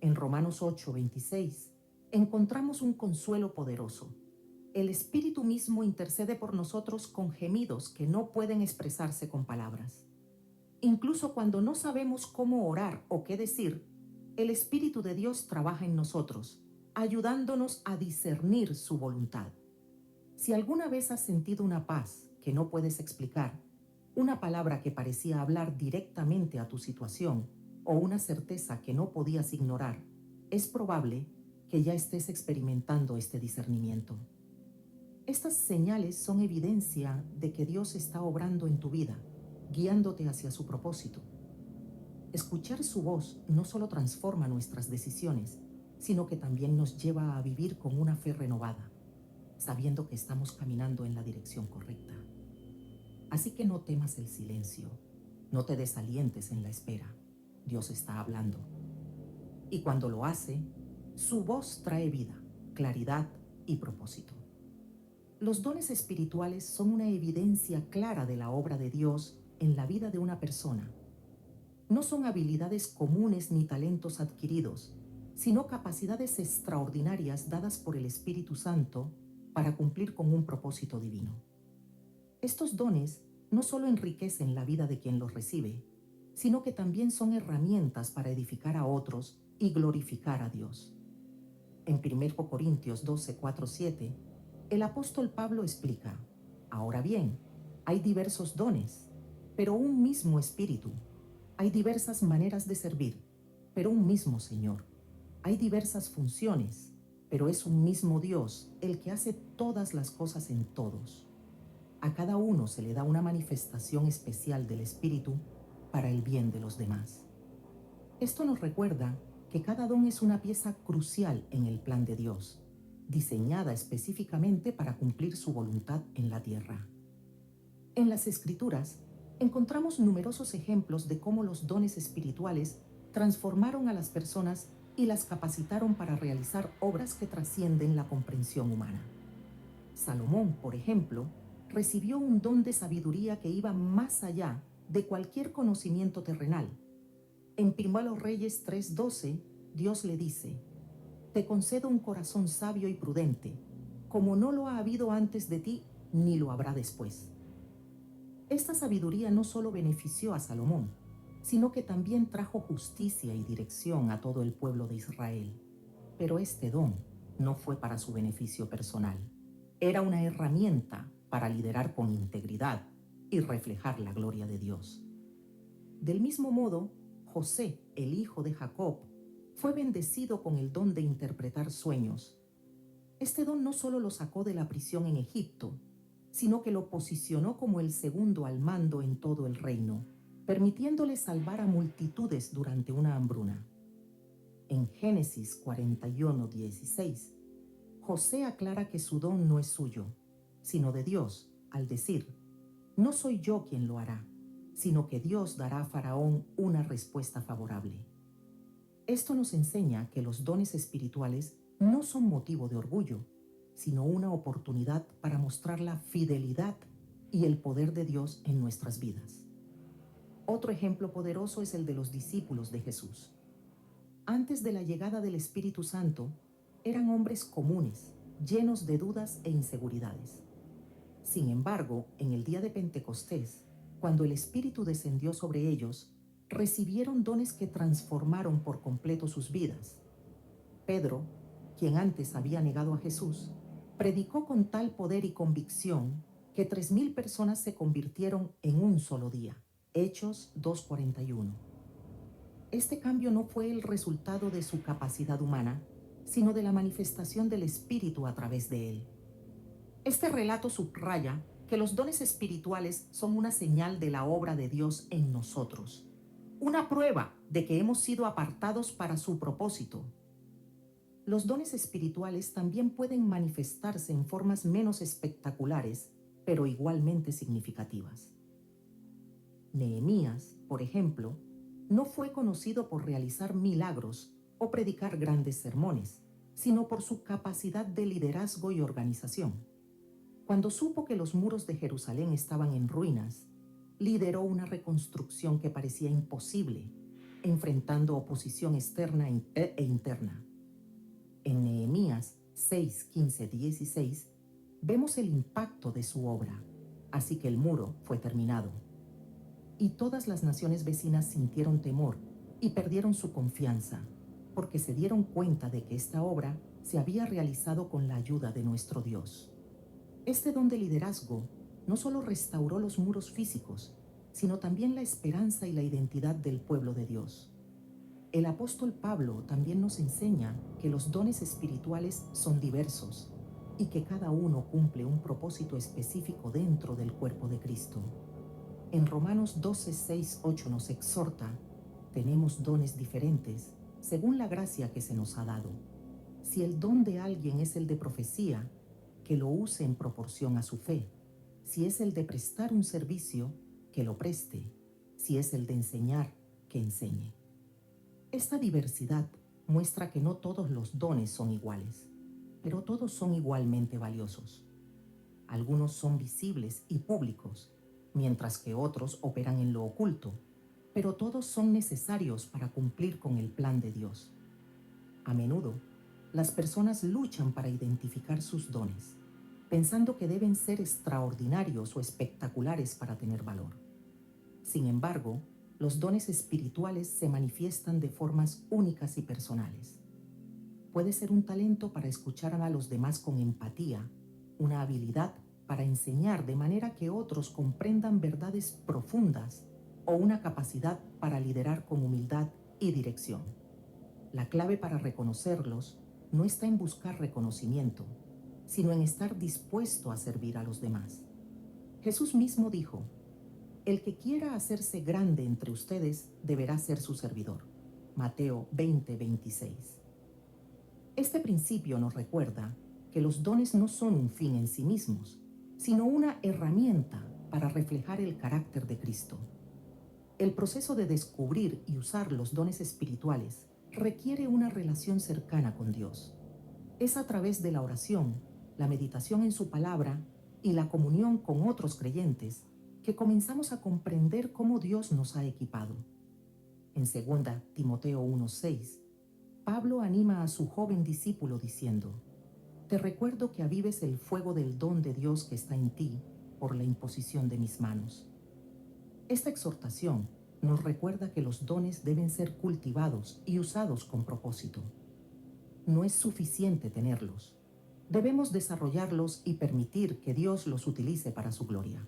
En Romanos 8:26 encontramos un consuelo poderoso. El Espíritu mismo intercede por nosotros con gemidos que no pueden expresarse con palabras. Incluso cuando no sabemos cómo orar o qué decir, el Espíritu de Dios trabaja en nosotros, ayudándonos a discernir su voluntad. Si alguna vez has sentido una paz que no puedes explicar, una palabra que parecía hablar directamente a tu situación o una certeza que no podías ignorar, es probable que ya estés experimentando este discernimiento. Estas señales son evidencia de que Dios está obrando en tu vida, guiándote hacia su propósito. Escuchar su voz no solo transforma nuestras decisiones, sino que también nos lleva a vivir con una fe renovada, sabiendo que estamos caminando en la dirección correcta. Así que no temas el silencio, no te desalientes en la espera. Dios está hablando. Y cuando lo hace, su voz trae vida, claridad y propósito. Los dones espirituales son una evidencia clara de la obra de Dios en la vida de una persona. No son habilidades comunes ni talentos adquiridos, sino capacidades extraordinarias dadas por el Espíritu Santo para cumplir con un propósito divino. Estos dones no solo enriquecen la vida de quien los recibe, sino que también son herramientas para edificar a otros y glorificar a Dios. En 1 Corintios 12:4-7, el apóstol Pablo explica: ahora bien, hay diversos dones, pero un mismo Espíritu. Hay diversas maneras de servir, pero un mismo Señor. Hay diversas funciones, pero es un mismo Dios el que hace todas las cosas en todos. A cada uno se le da una manifestación especial del Espíritu para el bien de los demás. Esto nos recuerda que cada don es una pieza crucial en el plan de Dios, diseñada específicamente para cumplir su voluntad en la tierra. En las Escrituras encontramos numerosos ejemplos de cómo los dones espirituales transformaron a las personas y las capacitaron para realizar obras que trascienden la comprensión humana. Salomón, por ejemplo, recibió un don de sabiduría que iba más allá de cualquier conocimiento terrenal. En 1 Reyes 3:12, Dios le dice: te concedo un corazón sabio y prudente, como no lo ha habido antes de ti, ni lo habrá después. Esta sabiduría no solo benefició a Salomón, sino que también trajo justicia y dirección a todo el pueblo de Israel. Pero este don no fue para su beneficio personal. Era una herramienta para liderar con integridad y reflejar la gloria de Dios. Del mismo modo, José, el hijo de Jacob, fue bendecido con el don de interpretar sueños. Este don no solo lo sacó de la prisión en Egipto, sino que lo posicionó como el segundo al mando en todo el reino, permitiéndole salvar a multitudes durante una hambruna. En Génesis 41:16, José aclara que su don no es suyo, sino de Dios, al decir: no soy yo quien lo hará, sino que Dios dará a Faraón una respuesta favorable. Esto nos enseña que los dones espirituales no son motivo de orgullo, sino una oportunidad para mostrar la fidelidad y el poder de Dios en nuestras vidas. Otro ejemplo poderoso es el de los discípulos de Jesús. Antes de la llegada del Espíritu Santo, eran hombres comunes, llenos de dudas e inseguridades. Sin embargo, en el día de Pentecostés, cuando el Espíritu descendió sobre ellos, recibieron dones que transformaron por completo sus vidas. Pedro, quien antes había negado a Jesús, predicó con tal poder y convicción que 3,000 personas se convirtieron en un solo día. Hechos 2:41. Este cambio no fue el resultado de su capacidad humana, sino de la manifestación del Espíritu a través de él. Este relato subraya que los dones espirituales son una señal de la obra de Dios en nosotros, una prueba de que hemos sido apartados para su propósito. Los dones espirituales también pueden manifestarse en formas menos espectaculares, pero igualmente significativas. Nehemías, por ejemplo, no fue conocido por realizar milagros o predicar grandes sermones, sino por su capacidad de liderazgo y organización. Cuando supo que los muros de Jerusalén estaban en ruinas, lideró una reconstrucción que parecía imposible, enfrentando oposición externa e interna. En Nehemías 6, 15, 16, vemos el impacto de su obra. Así que el muro fue terminado. Y todas las naciones vecinas sintieron temor y perdieron su confianza, porque se dieron cuenta de que esta obra se había realizado con la ayuda de nuestro Dios. Este don de liderazgo no solo restauró los muros físicos, sino también la esperanza y la identidad del pueblo de Dios. El apóstol Pablo también nos enseña que los dones espirituales son diversos y que cada uno cumple un propósito específico dentro del cuerpo de Cristo. En Romanos 12, 6, 8 nos exhorta: tenemos dones diferentes según la gracia que se nos ha dado. Si el don de alguien es el de profecía, que lo use en proporción a su fe. Si es el de prestar un servicio, que lo preste. Si es el de enseñar, que enseñe. Esta diversidad muestra que no todos los dones son iguales, pero todos son igualmente valiosos. Algunos son visibles y públicos, mientras que otros operan en lo oculto, pero todos son necesarios para cumplir con el plan de Dios. A menudo, las personas luchan para identificar sus dones, pensando que deben ser extraordinarios o espectaculares para tener valor. Sin embargo, los dones espirituales se manifiestan de formas únicas y personales. Puede ser un talento para escuchar a los demás con empatía, una habilidad para enseñar de manera que otros comprendan verdades profundas, o una capacidad para liderar con humildad y dirección. La clave para reconocerlos no está en buscar reconocimiento, sino en estar dispuesto a servir a los demás. Jesús mismo dijo: el que quiera hacerse grande entre ustedes deberá ser su servidor. Mateo 20, 26. Este principio nos recuerda que los dones no son un fin en sí mismos, sino una herramienta para reflejar el carácter de Cristo. El proceso de descubrir y usar los dones espirituales requiere una relación cercana con Dios. Es a través de la oración, la meditación en su palabra y la comunión con otros creyentes que comenzamos a comprender cómo Dios nos ha equipado. En 2 Timoteo 1:6, Pablo anima a su joven discípulo diciendo: te recuerdo que avives el fuego del don de Dios que está en ti por la imposición de mis manos. Esta exhortación nos recuerda que los dones deben ser cultivados y usados con propósito. No es suficiente tenerlos. Debemos desarrollarlos y permitir que Dios los utilice para su gloria.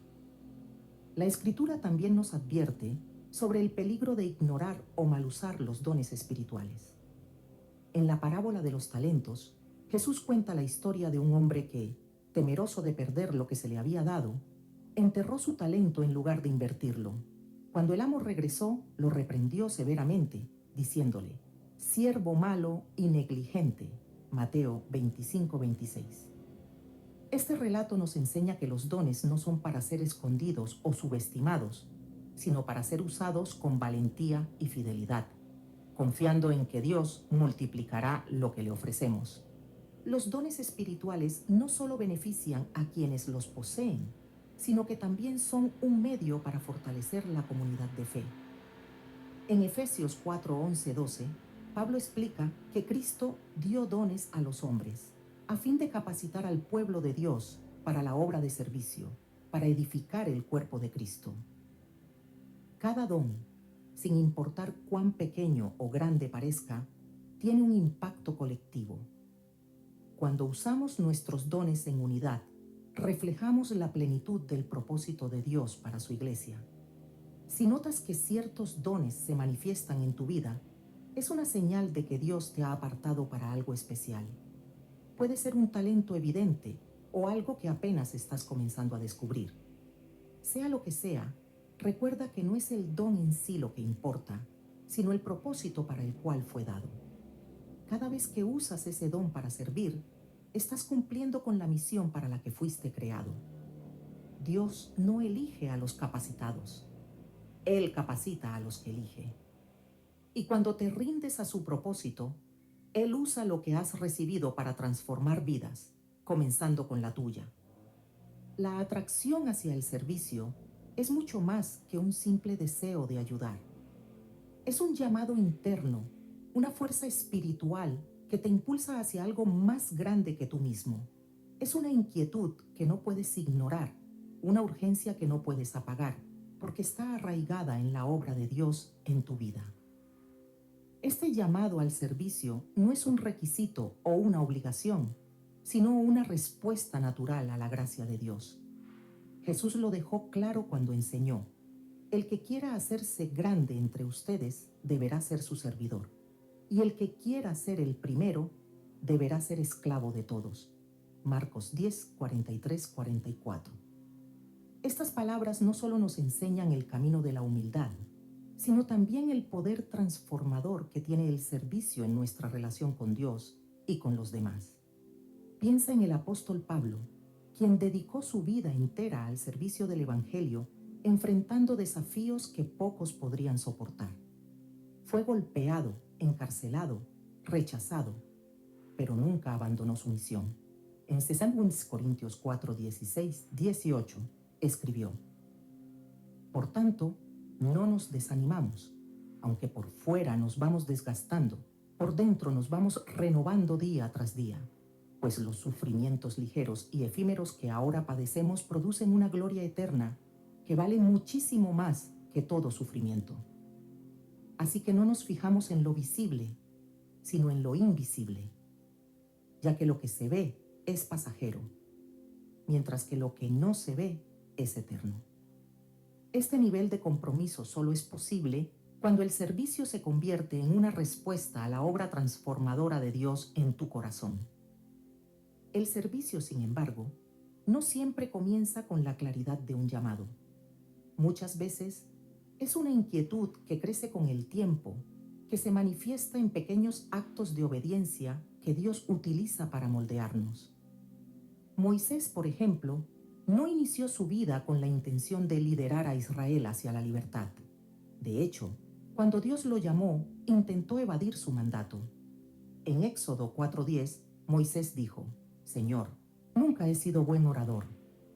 La Escritura también nos advierte sobre el peligro de ignorar o mal usar los dones espirituales. En la parábola de los talentos, Jesús cuenta la historia de un hombre que, temeroso de perder lo que se le había dado, enterró su talento en lugar de invertirlo. Cuando el amo regresó, lo reprendió severamente, diciéndole: siervo malo y negligente. Mateo 25:26. Este relato nos enseña que los dones no son para ser escondidos o subestimados, sino para ser usados con valentía y fidelidad, confiando en que Dios multiplicará lo que le ofrecemos. Los dones espirituales no solo benefician a quienes los poseen, sino que también son un medio para fortalecer la comunidad de fe. En Efesios 4, 11, 12, Pablo explica que Cristo dio dones a los hombres, a fin de capacitar al pueblo de Dios para la obra de servicio, para edificar el cuerpo de Cristo. Cada don, sin importar cuán pequeño o grande parezca, tiene un impacto colectivo. Cuando usamos nuestros dones en unidad, reflejamos la plenitud del propósito de Dios para su iglesia. Si notas que ciertos dones se manifiestan en tu vida, es una señal de que Dios te ha apartado para algo especial. Puede ser un talento evidente o algo que apenas estás comenzando a descubrir. Sea lo que sea, recuerda que no es el don en sí lo que importa, sino el propósito para el cual fue dado. Cada vez que usas ese don para servir, estás cumpliendo con la misión para la que fuiste creado. Dios no elige a los capacitados. Él capacita a los que elige. Y cuando te rindes a su propósito, Él usa lo que has recibido para transformar vidas, comenzando con la tuya. La atracción hacia el servicio es mucho más que un simple deseo de ayudar. Es un llamado interno, una fuerza espiritual que te impulsa hacia algo más grande que tú mismo. Es una inquietud que no puedes ignorar, una urgencia que no puedes apagar, porque está arraigada en la obra de Dios en tu vida. Este llamado al servicio no es un requisito o una obligación, sino una respuesta natural a la gracia de Dios. Jesús lo dejó claro cuando enseñó: el que quiera hacerse grande entre ustedes deberá ser su servidor, y el que quiera ser el primero deberá ser esclavo de todos. Marcos 10, 43, 44. Estas palabras no solo nos enseñan el camino de la humildad, sino también el poder transformador que tiene el servicio en nuestra relación con Dios y con los demás. Piensa en el apóstol Pablo, quien dedicó su vida entera al servicio del Evangelio, enfrentando desafíos que pocos podrían soportar. Fue golpeado, encarcelado, rechazado, pero nunca abandonó su misión. En 2 Corintios 4, 16, 18, escribió: por tanto, no nos desanimamos, aunque por fuera nos vamos desgastando, por dentro nos vamos renovando día tras día, pues los sufrimientos ligeros y efímeros que ahora padecemos producen una gloria eterna que vale muchísimo más que todo sufrimiento. Así que no nos fijamos en lo visible, sino en lo invisible, ya que lo que se ve es pasajero, mientras que lo que no se ve es eterno. Este nivel de compromiso solo es posible cuando el servicio se convierte en una respuesta a la obra transformadora de Dios en tu corazón. El servicio, sin embargo, no siempre comienza con la claridad de un llamado. Muchas veces es una inquietud que crece con el tiempo, que se manifiesta en pequeños actos de obediencia que Dios utiliza para moldearnos. Moisés, por ejemplo, no inició su vida con la intención de liderar a Israel hacia la libertad. De hecho, cuando Dios lo llamó, intentó evadir su mandato. En Éxodo 4:10, Moisés dijo: Señor, nunca he sido buen orador,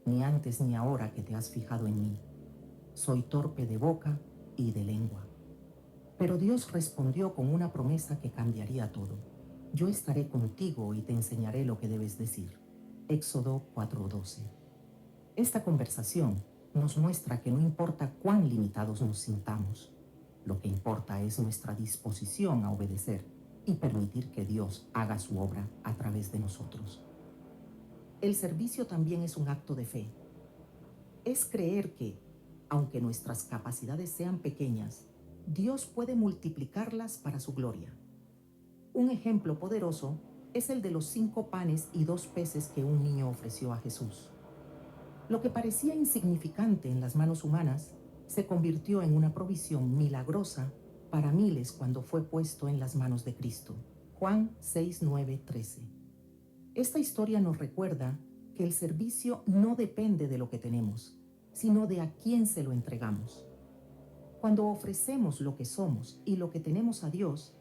ni antes ni ahora que te has fijado en mí. Soy torpe de boca y de lengua. Pero Dios respondió con una promesa que cambiaría todo: yo estaré contigo y te enseñaré lo que debes decir. Éxodo 4:12. Esta conversación nos muestra que no importa cuán limitados nos sintamos, lo que importa es nuestra disposición a obedecer y permitir que Dios haga su obra a través de nosotros. El servicio también es un acto de fe. Es creer que, aunque nuestras capacidades sean pequeñas, Dios puede multiplicarlas para su gloria. Un ejemplo poderoso es el de los 5 panes y 2 peces que un niño ofreció a Jesús. Lo que parecía insignificante en las manos humanas se convirtió en una provisión milagrosa para miles cuando fue puesto en las manos de Cristo. Juan 6, 9, 13. Esta historia nos recuerda que el servicio no depende de lo que tenemos, sino de a quién se lo entregamos. Cuando ofrecemos lo que somos y lo que tenemos a Dios,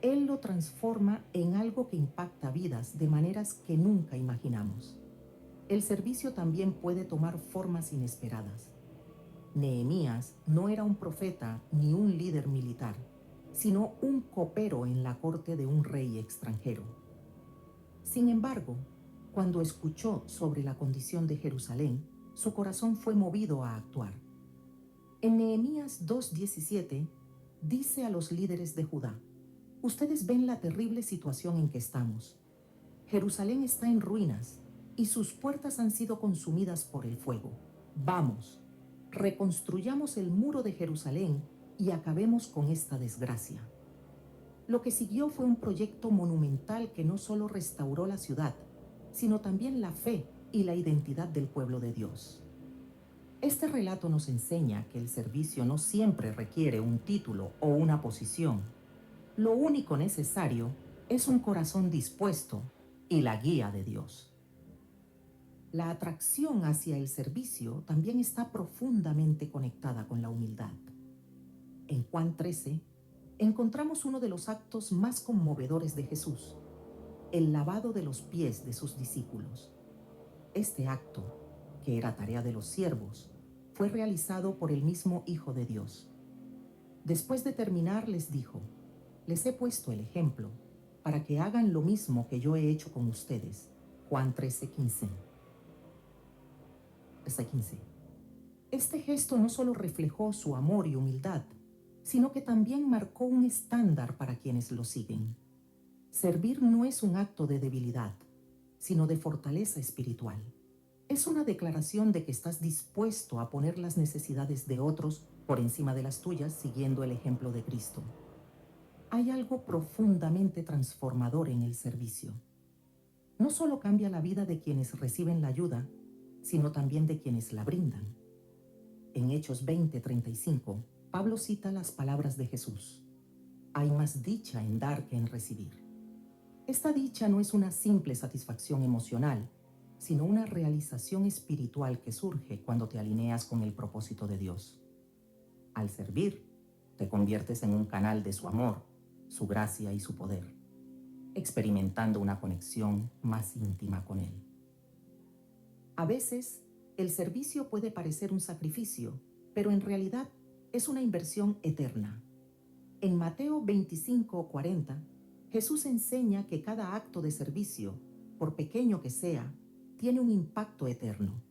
Él lo transforma en algo que impacta vidas de maneras que nunca imaginamos. El servicio también puede tomar formas inesperadas. Nehemías no era un profeta ni un líder militar, sino un copero en la corte de un rey extranjero. Sin embargo, Cuando escuchó sobre la condición de Jerusalén, su corazón fue movido a actuar. En Nehemías 2:17 dice a los líderes de Judá: ustedes ven la terrible situación en que estamos. Jerusalén está en ruinas y sus puertas han sido consumidas por el fuego. Vamos, reconstruyamos el muro de Jerusalén y acabemos con esta desgracia. Lo que siguió fue un proyecto monumental que no solo restauró la ciudad, sino también la fe y la identidad del pueblo de Dios. Este relato nos enseña que el servicio no siempre requiere un título o una posición. Lo único necesario es un corazón dispuesto y la guía de Dios. La atracción hacia el servicio también está profundamente conectada con la humildad. En Juan 13, encontramos uno de los actos más conmovedores de Jesús: el lavado de los pies de sus discípulos. Este acto, que era tarea de los siervos, fue realizado por el mismo Hijo de Dios. Después de terminar, les dijo: les he puesto el ejemplo para que hagan lo mismo que yo he hecho con ustedes. Juan 13:15. Este gesto no solo reflejó su amor y humildad, sino que también marcó un estándar para quienes lo siguen. Servir no es un acto de debilidad, sino de fortaleza espiritual. Es una declaración de que estás dispuesto a poner las necesidades de otros por encima de las tuyas, siguiendo el ejemplo de Cristo. Hay algo profundamente transformador en el servicio. No solo cambia la vida de quienes reciben la ayuda, sino también de quienes la brindan. En Hechos 20:35, Pablo cita las palabras de Jesús: hay más dicha en dar que en recibir. Esta dicha no es una simple satisfacción emocional, sino una realización espiritual que surge cuando te alineas con el propósito de Dios. Al servir, te conviertes en un canal de su amor, su gracia y su poder, experimentando una conexión más íntima con Él. A veces, el servicio puede parecer un sacrificio, pero en realidad es una inversión eterna. En Mateo 25:40, Jesús enseña que cada acto de servicio, por pequeño que sea, tiene un impacto eterno.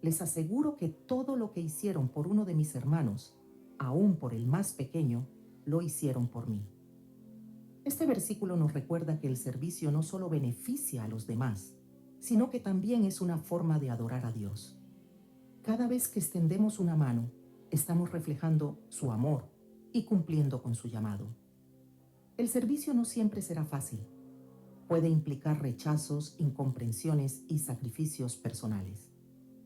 Les aseguro que todo lo que hicieron por uno de mis hermanos, aún por el más pequeño, lo hicieron por mí. Este versículo nos recuerda que el servicio no solo beneficia a los demás, sino que también es una forma de adorar a Dios. Cada vez que extendemos una mano, estamos reflejando su amor y cumpliendo con su llamado. El servicio no siempre será fácil. Puede implicar rechazos, incomprensiones y sacrificios personales.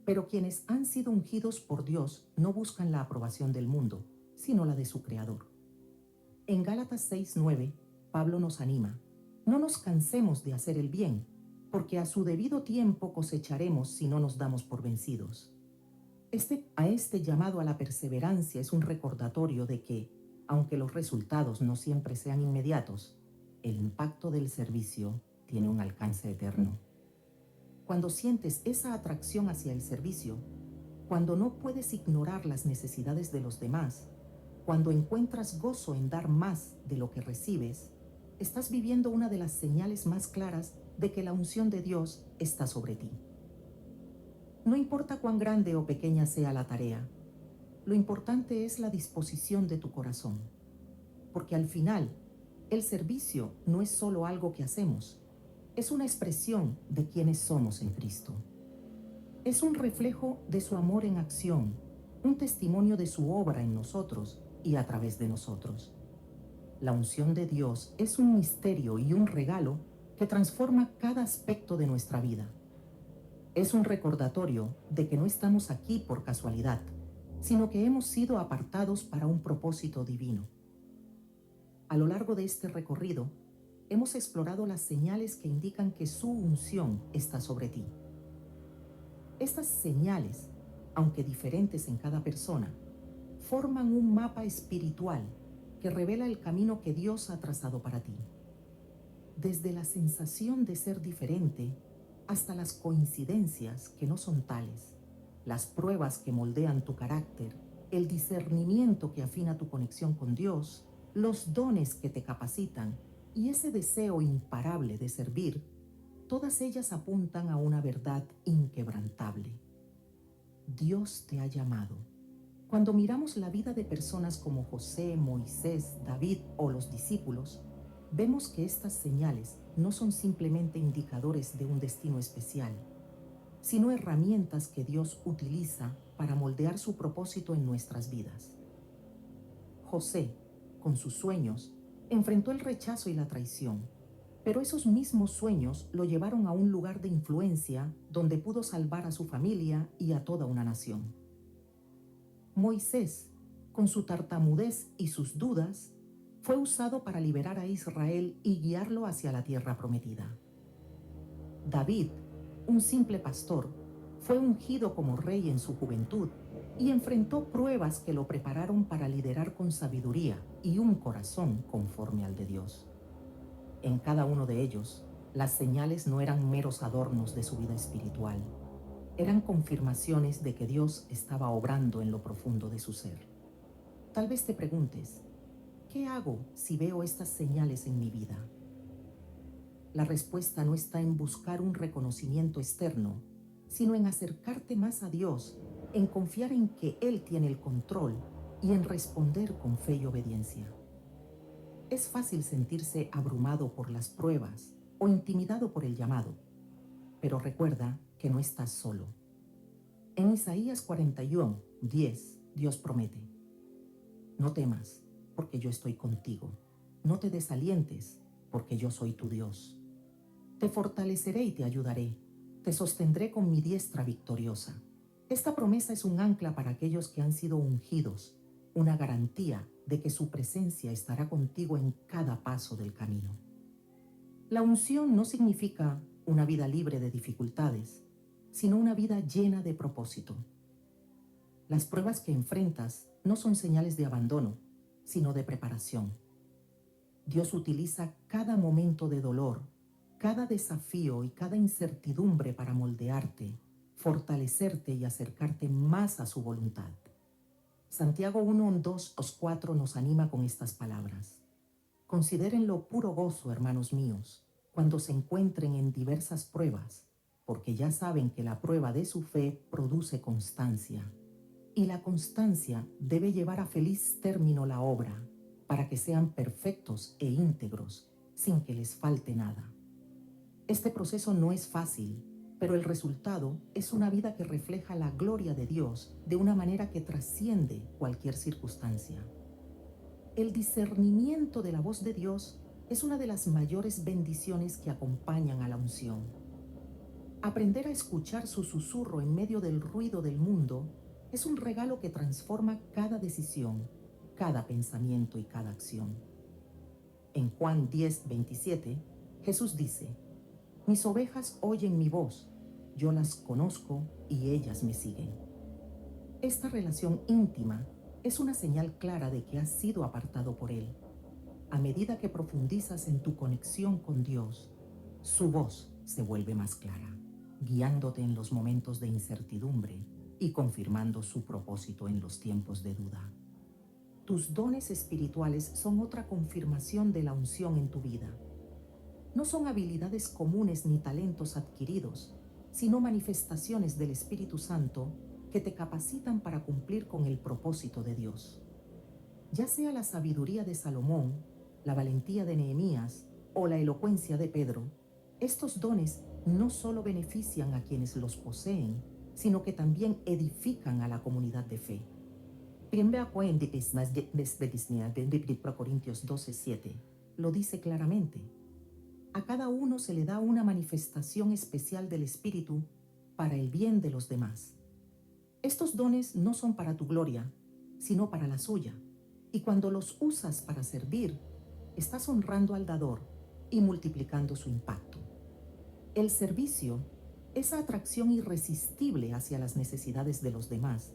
Pero quienes han sido ungidos por Dios no buscan la aprobación del mundo, sino la de su Creador. En Gálatas 6:9, Pablo nos anima: no nos cansemos de hacer el bien, porque a su debido tiempo cosecharemos si no nos damos por vencidos. Este llamado a la perseverancia es un recordatorio de que, aunque los resultados no siempre sean inmediatos, el impacto del servicio tiene un alcance eterno. Cuando sientes esa atracción hacia el servicio, cuando no puedes ignorar las necesidades de los demás, cuando encuentras gozo en dar más de lo que recibes, estás viviendo una de las señales más claras de que la unción de Dios está sobre ti. No importa cuán grande o pequeña sea la tarea, lo importante es la disposición de tu corazón, porque al final, el servicio no es solo algo que hacemos, es una expresión de quienes somos en Cristo. Es un reflejo de su amor en acción, un testimonio de su obra en nosotros y a través de nosotros. La unción de Dios es un misterio y un regalo que transforma cada aspecto de nuestra vida. Es un recordatorio de que no estamos aquí por casualidad, sino que hemos sido apartados para un propósito divino. A lo largo de este recorrido, hemos explorado las señales que indican que su unción está sobre ti. Estas señales, aunque diferentes en cada persona, forman un mapa espiritual que revela el camino que Dios ha trazado para ti. Desde la sensación de ser diferente hasta las coincidencias que no son tales, las pruebas que moldean tu carácter, el discernimiento que afina tu conexión con Dios, los dones que te capacitan y ese deseo imparable de servir, Todas ellas apuntan a una verdad inquebrantable. Dios te ha llamado. Cuando miramos la vida de personas como José, Moisés, David o los discípulos, vemos que estas señales no son simplemente indicadores de un destino especial, sino herramientas que Dios utiliza para moldear su propósito en nuestras vidas. José, con sus sueños, enfrentó el rechazo y la traición, pero esos mismos sueños lo llevaron a un lugar de influencia donde pudo salvar a su familia y a toda una nación. Moisés, con su tartamudez y sus dudas, fue usado para liberar a Israel y guiarlo hacia la tierra prometida. David, un simple pastor, fue ungido como rey en su juventud y enfrentó pruebas que lo prepararon para liderar con sabiduría y un corazón conforme al de Dios. En cada uno de ellos, las señales no eran meros adornos de su vida espiritual, eran confirmaciones de que Dios estaba obrando en lo profundo de su ser. Tal vez te preguntes, ¿qué hago si veo estas señales en mi vida? La respuesta no está en buscar un reconocimiento externo, sino en acercarte más a Dios, en confiar en que Él tiene el control y en responder con fe y obediencia. Es fácil sentirse abrumado por las pruebas o intimidado por el llamado, pero recuerda que no estás solo. En Isaías 41:10, Dios promete: no temas, porque yo estoy contigo. No te desalientes, porque yo soy tu Dios. Te fortaleceré y te ayudaré. Te sostendré con mi diestra victoriosa. Esta promesa es un ancla para aquellos que han sido ungidos, una garantía de que su presencia estará contigo en cada paso del camino. La unción no significa una vida libre de dificultades, sino una vida llena de propósito. Las pruebas que enfrentas no son señales de abandono, sino de preparación. Dios utiliza cada momento de dolor, cada desafío y cada incertidumbre para moldearte, fortalecerte y acercarte más a su voluntad. Santiago 1:2-4 nos anima con estas palabras. Considérenlo puro gozo, hermanos míos, cuando se encuentren en diversas pruebas, porque ya saben que la prueba de su fe produce constancia, y la constancia debe llevar a feliz término la obra, para que sean perfectos e íntegros, sin que les falte nada. Este proceso no es fácil, pero el resultado es una vida que refleja la gloria de Dios de una manera que trasciende cualquier circunstancia. El discernimiento de la voz de Dios es una de las mayores bendiciones que acompañan a la unción. Aprender a escuchar su susurro en medio del ruido del mundo es un regalo que transforma cada decisión, cada pensamiento y cada acción. En Juan 10:27, Jesús dice: mis ovejas oyen mi voz, yo las conozco y ellas me siguen. Esta relación íntima es una señal clara de que has sido apartado por Él. A medida que profundizas en tu conexión con Dios, su voz se vuelve más clara, guiándote en los momentos de incertidumbre y confirmando su propósito en los tiempos de duda. Tus dones espirituales son otra confirmación de la unción en tu vida. No son habilidades comunes ni talentos adquiridos, sino manifestaciones del Espíritu Santo que te capacitan para cumplir con el propósito de Dios. Ya sea la sabiduría de Salomón, la valentía de Nehemías o la elocuencia de Pedro, estos dones no solo benefician a quienes los poseen, sino que también edifican a la comunidad de fe. 1 Corintios 12:7 lo dice claramente. A cada uno se le da una manifestación especial del Espíritu para el bien de los demás. Estos dones no son para tu gloria, sino para la suya. Y cuando los usas para servir, estás honrando al dador y multiplicando su impacto. El servicio, esa atracción irresistible hacia las necesidades de los demás,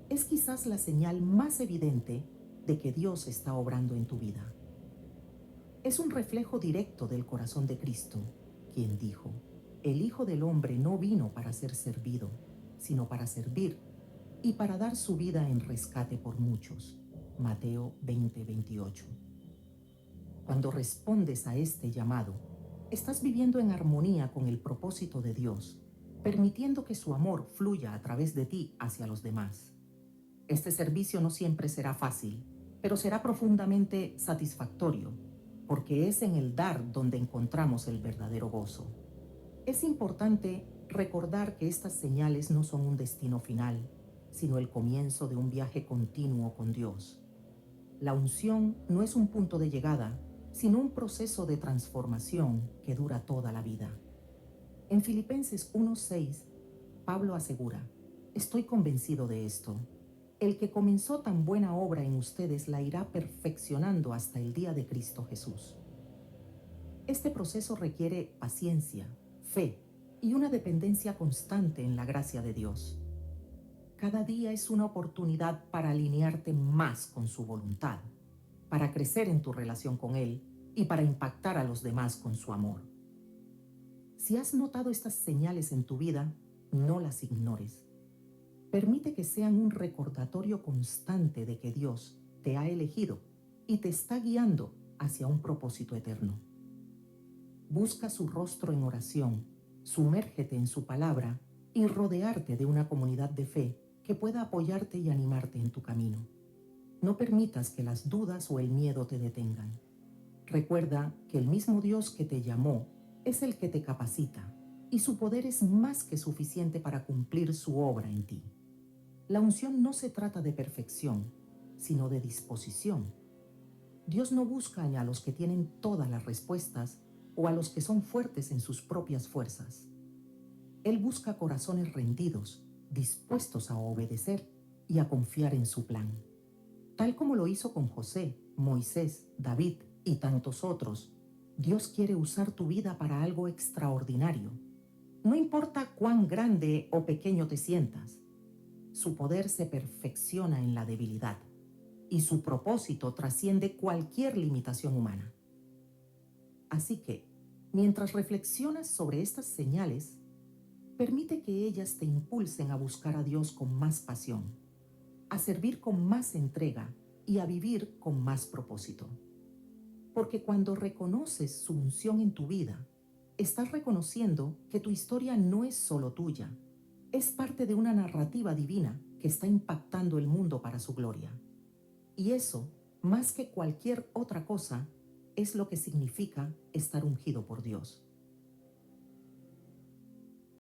es quizás la señal más evidente de que Dios está obrando en tu vida. Es un reflejo directo del corazón de Cristo, quien dijo: el Hijo del Hombre no vino para ser servido, sino para servir y para dar su vida en rescate por muchos. Mateo 20:28. Cuando respondes a este llamado, Estás viviendo en armonía con el propósito de Dios, permitiendo que su amor fluya a través de ti hacia los demás. Este servicio no siempre será fácil, pero será profundamente satisfactorio, porque es en el dar donde encontramos el verdadero gozo. Es importante recordar que estas señales no son un destino final, sino el comienzo de un viaje continuo con Dios. La unción no es un punto de llegada, sino un proceso de transformación que dura toda la vida. En Filipenses 1:6, Pablo asegura: estoy convencido de esto. El que comenzó tan buena obra en ustedes la irá perfeccionando hasta el día de Cristo Jesús. Este proceso requiere paciencia, fe y una dependencia constante en la gracia de Dios. Cada día es una oportunidad para alinearte más con su voluntad, para crecer en tu relación con Él y para impactar a los demás con su amor. Si has notado estas señales en tu vida, no las ignores. Permite que sean un recordatorio constante de que Dios te ha elegido y te está guiando hacia un propósito eterno. Busca su rostro en oración, sumérgete en su palabra y rodearte de una comunidad de fe que pueda apoyarte y animarte en tu camino. No permitas que las dudas o el miedo te detengan. Recuerda que el mismo Dios que te llamó es el que te capacita y su poder es más que suficiente para cumplir su obra en ti. La unción no se trata de perfección, sino de disposición. Dios no busca a los que tienen todas las respuestas o a los que son fuertes en sus propias fuerzas. Él busca corazones rendidos, dispuestos a obedecer y a confiar en su plan. Tal como lo hizo con José, Moisés, David y tantos otros, Dios quiere usar tu vida para algo extraordinario. No importa cuán grande o pequeño te sientas, su poder se perfecciona en la debilidad y su propósito trasciende cualquier limitación humana. Así que, mientras reflexionas sobre estas señales, permite que ellas te impulsen a buscar a Dios con más pasión, a servir con más entrega y a vivir con más propósito. Porque cuando reconoces su unción en tu vida, estás reconociendo que tu historia no es solo tuya, es parte de una narrativa divina que está impactando el mundo para su gloria. Y eso, más que cualquier otra cosa, es lo que significa estar ungido por Dios.